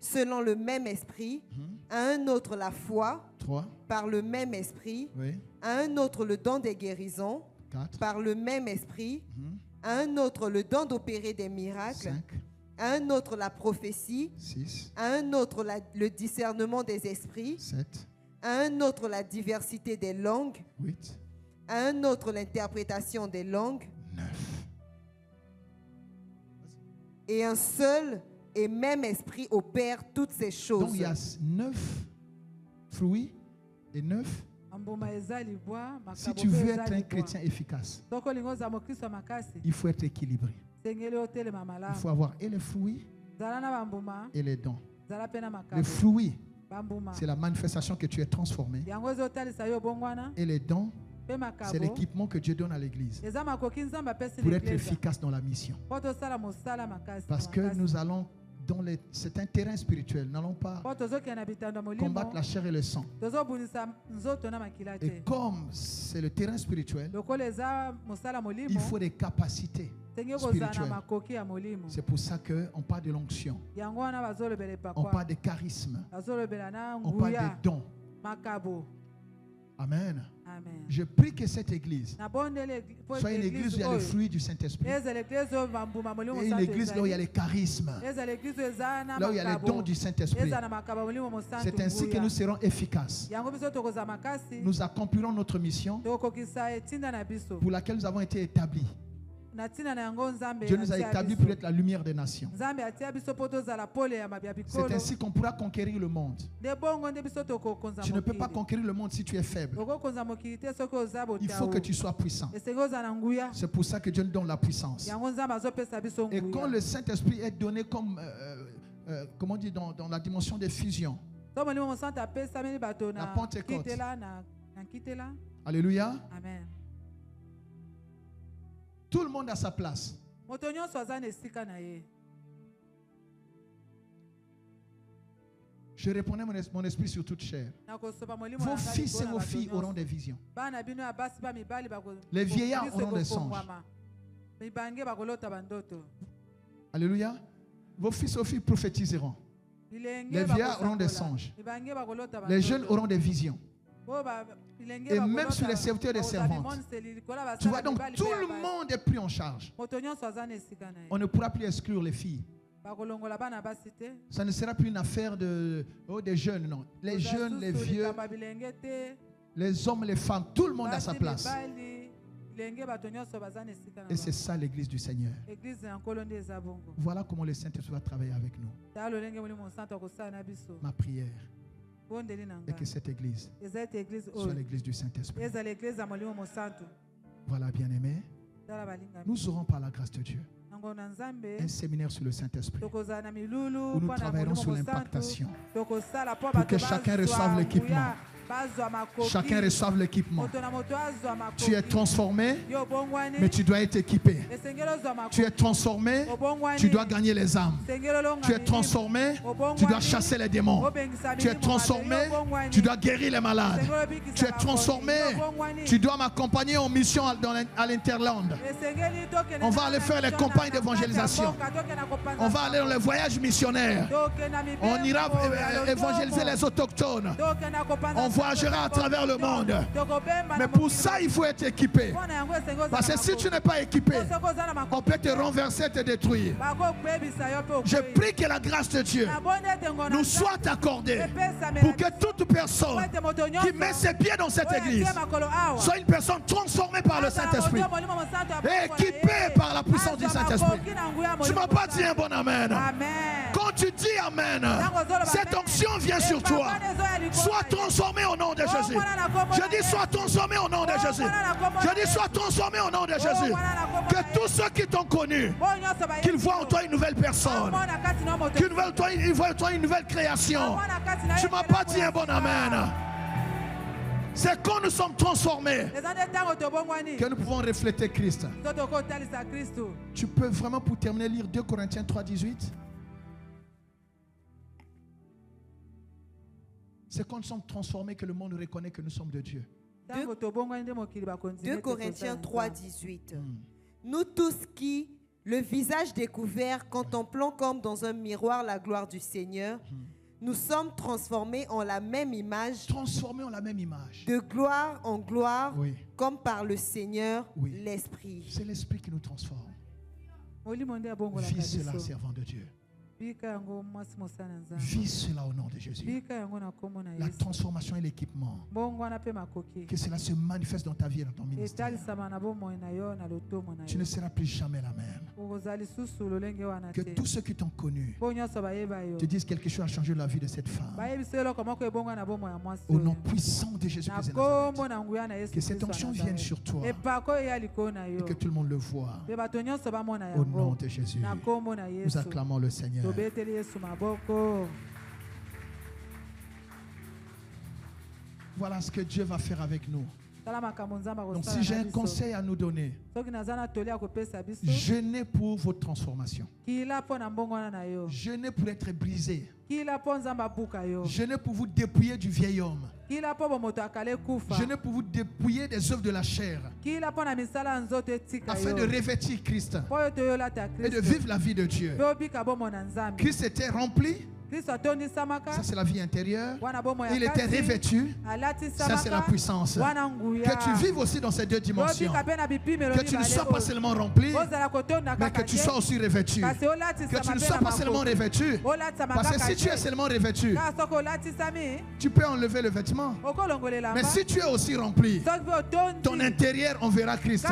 selon le même esprit, à un autre la foi, 3. par le même esprit, Oui. à un autre le don des guérisons, 4. par le même esprit, à un autre le don d'opérer des miracles, 5. à un autre la prophétie, 6. à un autre le discernement des esprits, 7. à un autre la diversité des langues, 8. à un autre l'interprétation des langues, 9. et un seul et même esprit opère toutes ces choses. Donc il y a 9 fruits et 9. Si tu veux être un chrétien efficace, il faut être équilibré. Il faut avoir et les fruits et les dons. Les fruits, c'est la manifestation que tu es transformé. Et les dons, c'est l'équipement que Dieu donne à l'église pour être efficace dans la mission. Parce que nous allons c'est un terrain spirituel. Nous n'allons pas combattre la chair et le sang. Et comme c'est le terrain spirituel, il faut des capacités spirituelles. C'est pour ça qu'on parle de l'onction. On parle de charisme. On parle des dons. Amen. Je prie que cette église soit une église où il y a le fruit du Saint-Esprit. Et une église là où il y a les charismes. Là où il y a les dons du Saint-Esprit. C'est ainsi que nous serons efficaces. Nous accomplirons notre mission pour laquelle nous avons été établis. Dieu nous a établis pour être la lumière des nations. C'est ainsi qu'on pourra conquérir le monde. Tu ne peux pas conquérir le monde si tu es faible. Il faut que tu sois puissant. C'est pour ça que Dieu nous donne la puissance. Et quand le Saint-Esprit est donné comme, comment on dit, dans la dimension des fusions, la Pentecôte. Alléluia. Amen. Tout le monde a sa place. Je répondais mon esprit sur toute chair. Vos fils et vos filles auront des visions. Les vieillards auront des songes. Alléluia. Vos fils et vos filles prophétiseront. Les vieillards auront des songes. Les jeunes auront des visions. Et même sur les serviteurs et les servantes. Tu vois, donc tout le monde est pris en charge. On ne pourra plus exclure les filles. Ça ne sera plus une affaire des jeunes, non. Les jeunes, les vieux, les hommes, les femmes, tout le monde a sa place. Et c'est ça l'église du Seigneur. Voilà comment le Saint-Esprit va travailler avec nous. Ma prière est que cette église soit l'église du Saint-Esprit. Voilà, bien-aimés. Nous aurons par la grâce de Dieu un séminaire sur le Saint-Esprit où nous travaillerons sur l'impactation pour que chacun reçoive l'équipement. Chacun reçoive l'équipement. Tu es transformé, mais tu dois être équipé. Tu es transformé, tu dois gagner les âmes. Tu es transformé, tu dois chasser les démons. Tu es transformé, tu dois guérir les malades. Tu es transformé, tu dois m'accompagner en mission à l'Interland. On va aller faire les campagnes d'évangélisation. On va aller dans les voyages missionnaires. On ira évangéliser les autochtones. On voyagera à travers le monde. Mais pour ça, il faut être équipé. Parce que si tu n'es pas équipé, on peut te renverser, te détruire. Je prie que la grâce de Dieu nous soit accordée pour que toute personne qui met ses pieds dans cette église soit une personne transformée par le Saint-Esprit et équipée par la puissance du Saint-Esprit. Tu ne m'as pas dit un bon amen. Quand tu dis amen, cette onction vient sur toi. Sois transformé au nom de Jésus. Je dis sois transformé au nom de Jésus. Je dis sois transformé au nom de Jésus. Que tous ceux qui t'ont connu, qu'ils voient en toi une nouvelle personne, qu'ils voient en toi une nouvelle création. Tu ne m'as pas dit un bon amen. C'est quand nous sommes transformés que nous pouvons refléter Christ. Tu peux vraiment, pour terminer, lire 2 Corinthiens 3:18. C'est quand nous sommes transformés que le monde reconnaît que nous sommes de Dieu. 2 Corinthiens 3:18. Nous tous qui, Le visage découvert, contemplant comme dans un miroir la gloire du Seigneur, nous sommes transformés en la même image. Transformés en la même image. De gloire en gloire, oui. Comme par le Seigneur, oui. L'Esprit. C'est l'Esprit qui nous transforme. Vis cela, servant de Dieu. Vis cela au nom de Jésus. La transformation et l'équipement. Que cela se manifeste dans ta vie et dans ton ministère. Tu ne seras plus jamais la même. Que tous ceux qui t'ont connu te disent quelque chose a changé la vie de cette femme. Au nom puissant de Jésus-Christ de Nazareth. Que cette onction vienne sur toi. Et que tout le monde le voit. Au nom de Jésus. Nous acclamons le Seigneur. Voilà ce que Dieu va faire avec nous. Donc si j'ai un conseil à nous donner, jeûnez pour votre transformation. Jeûnez pour être brisé. Jeûnez pour vous dépouiller du vieil homme. Jeûnez pour vous dépouiller des œuvres de la chair, afin de revêtir Christ et de vivre la vie de Dieu. Christ était rempli. Ça c'est la vie intérieure. Il était revêtu. Ça c'est la puissance. Que tu vives aussi dans ces deux dimensions. Que tu ne sois pas seulement rempli, mais que tu sois aussi revêtu. Que tu ne sois pas seulement revêtu. Parce que si tu es seulement revêtu, tu peux enlever le vêtement. Mais si tu es aussi rempli, ton intérieur on verra Christ.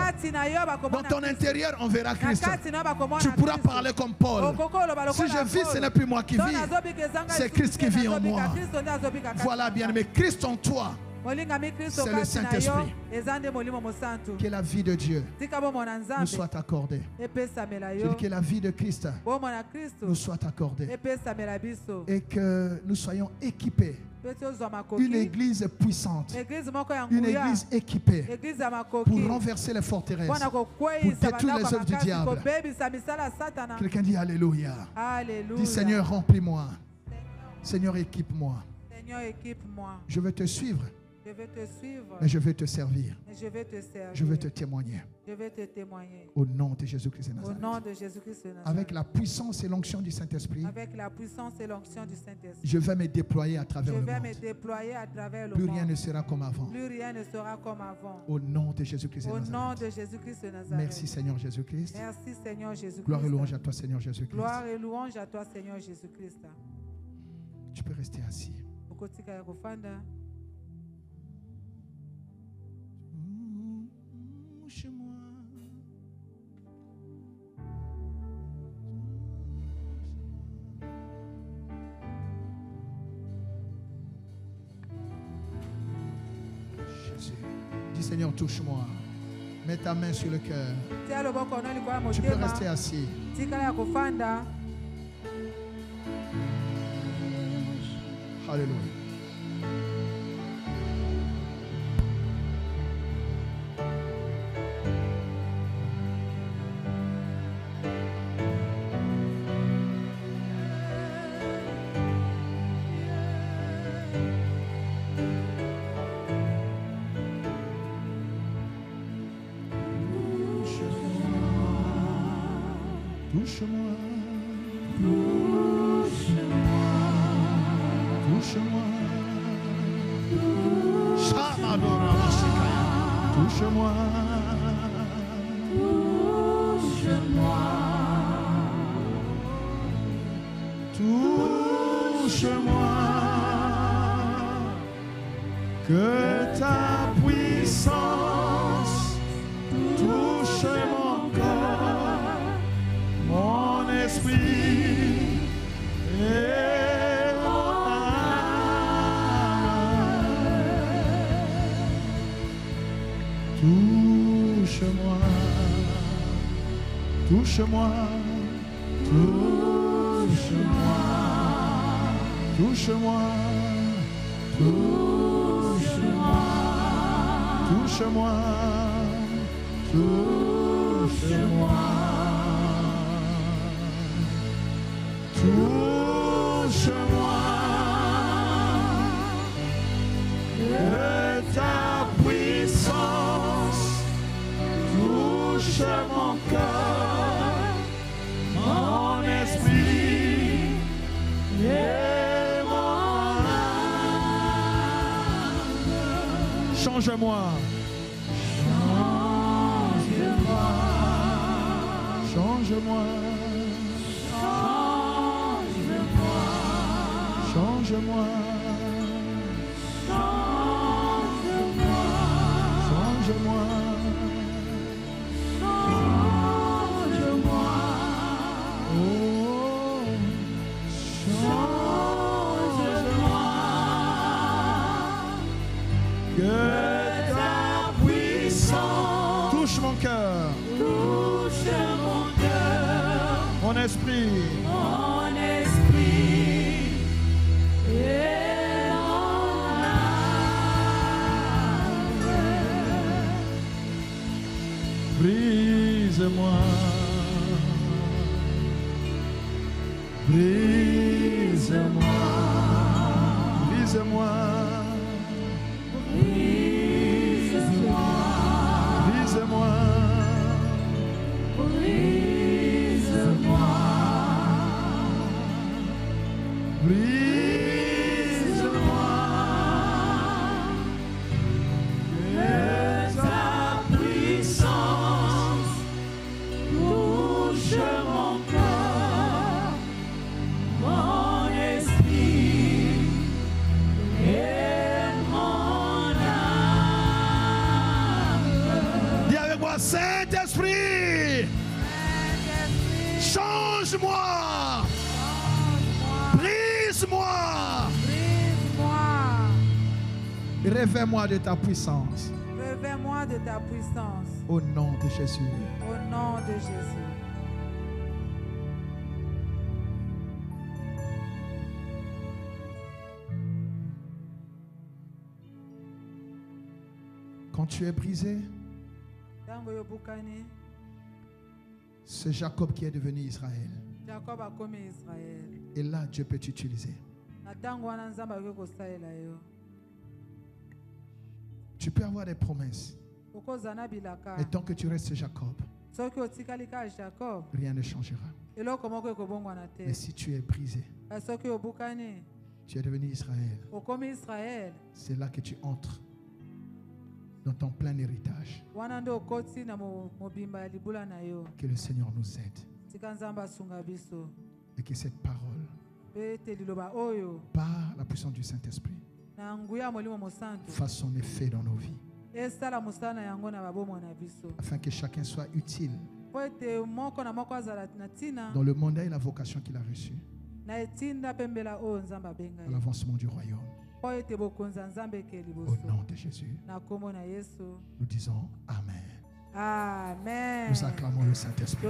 Dans ton intérieur on verra Christ. Tu pourras parler comme Paul. Si je vis, ce n'est plus moi qui vis. C'est Christ qui vit en moi. Voilà, bien-aimé, Christ en toi. C'est le Saint-Esprit. Que la vie de Dieu nous soit accordée. Que la vie de Christ nous soit accordée. Et que nous soyons équipés. Une église puissante. Une église équipée pour renverser les forteresses, pour détruire les œuvres du diable. Quelqu'un dit Alléluia. Dis Seigneur, remplis-moi. Seigneur, équipe-moi. Je vais te suivre. Mais je vais te servir. Je vais te témoigner. Au nom de Jésus-Christ de Nazareth. Avec la puissance et l'onction du Saint-Esprit. Je vais me déployer à travers le monde. Plus rien ne sera comme avant. Au nom de Jésus-Christ de Nazareth. Merci Seigneur Jésus-Christ. Gloire et louange à toi Seigneur Jésus-Christ. Tu peux rester assis. Touche-moi. Jésus. Dis Seigneur, touche-moi. Mets ta main sur le cœur. Tu peux rester assis. Alléluia. Touche-moi, touche-moi, touche-moi, touche-moi, que ta puissance touche mon corps, mon esprit et mon âme. Touche-moi, touche-moi, touche-moi, touche-moi, touche-moi, touche-moi, touche-moi. Touche-moi, que ta puissance touche mon cœur, Change-moi. Change-moi. Change-moi. Change-moi. Change-moi. Touche mon cœur. Touche mon cœur. Mon esprit. Mon esprit. Et mon âme. Brise-moi. Brise-moi. Brise-moi. Saint-Esprit, change-moi, brise-moi, réveille-moi de ta puissance. Réveille-moi de ta puissance. Au nom de Jésus. Au nom de Jésus. Quand tu es brisé, c'est Jacob qui est devenu Israël. Et là, Dieu peut t'utiliser. Tu peux avoir des promesses. Et tant que tu restes Jacob, rien ne changera. Mais si tu es brisé, tu es devenu Israël, c'est là que tu entres dans ton plein héritage. Que le Seigneur nous aide. Et que cette parole, par la puissance du Saint-Esprit, fasse son effet dans nos vies. Afin que chacun soit utile dans le mandat et la vocation qu'il a reçu à l'avancement du royaume. Au nom de Jésus, nous disons Amen. Amen. Nous acclamons le Saint-Esprit.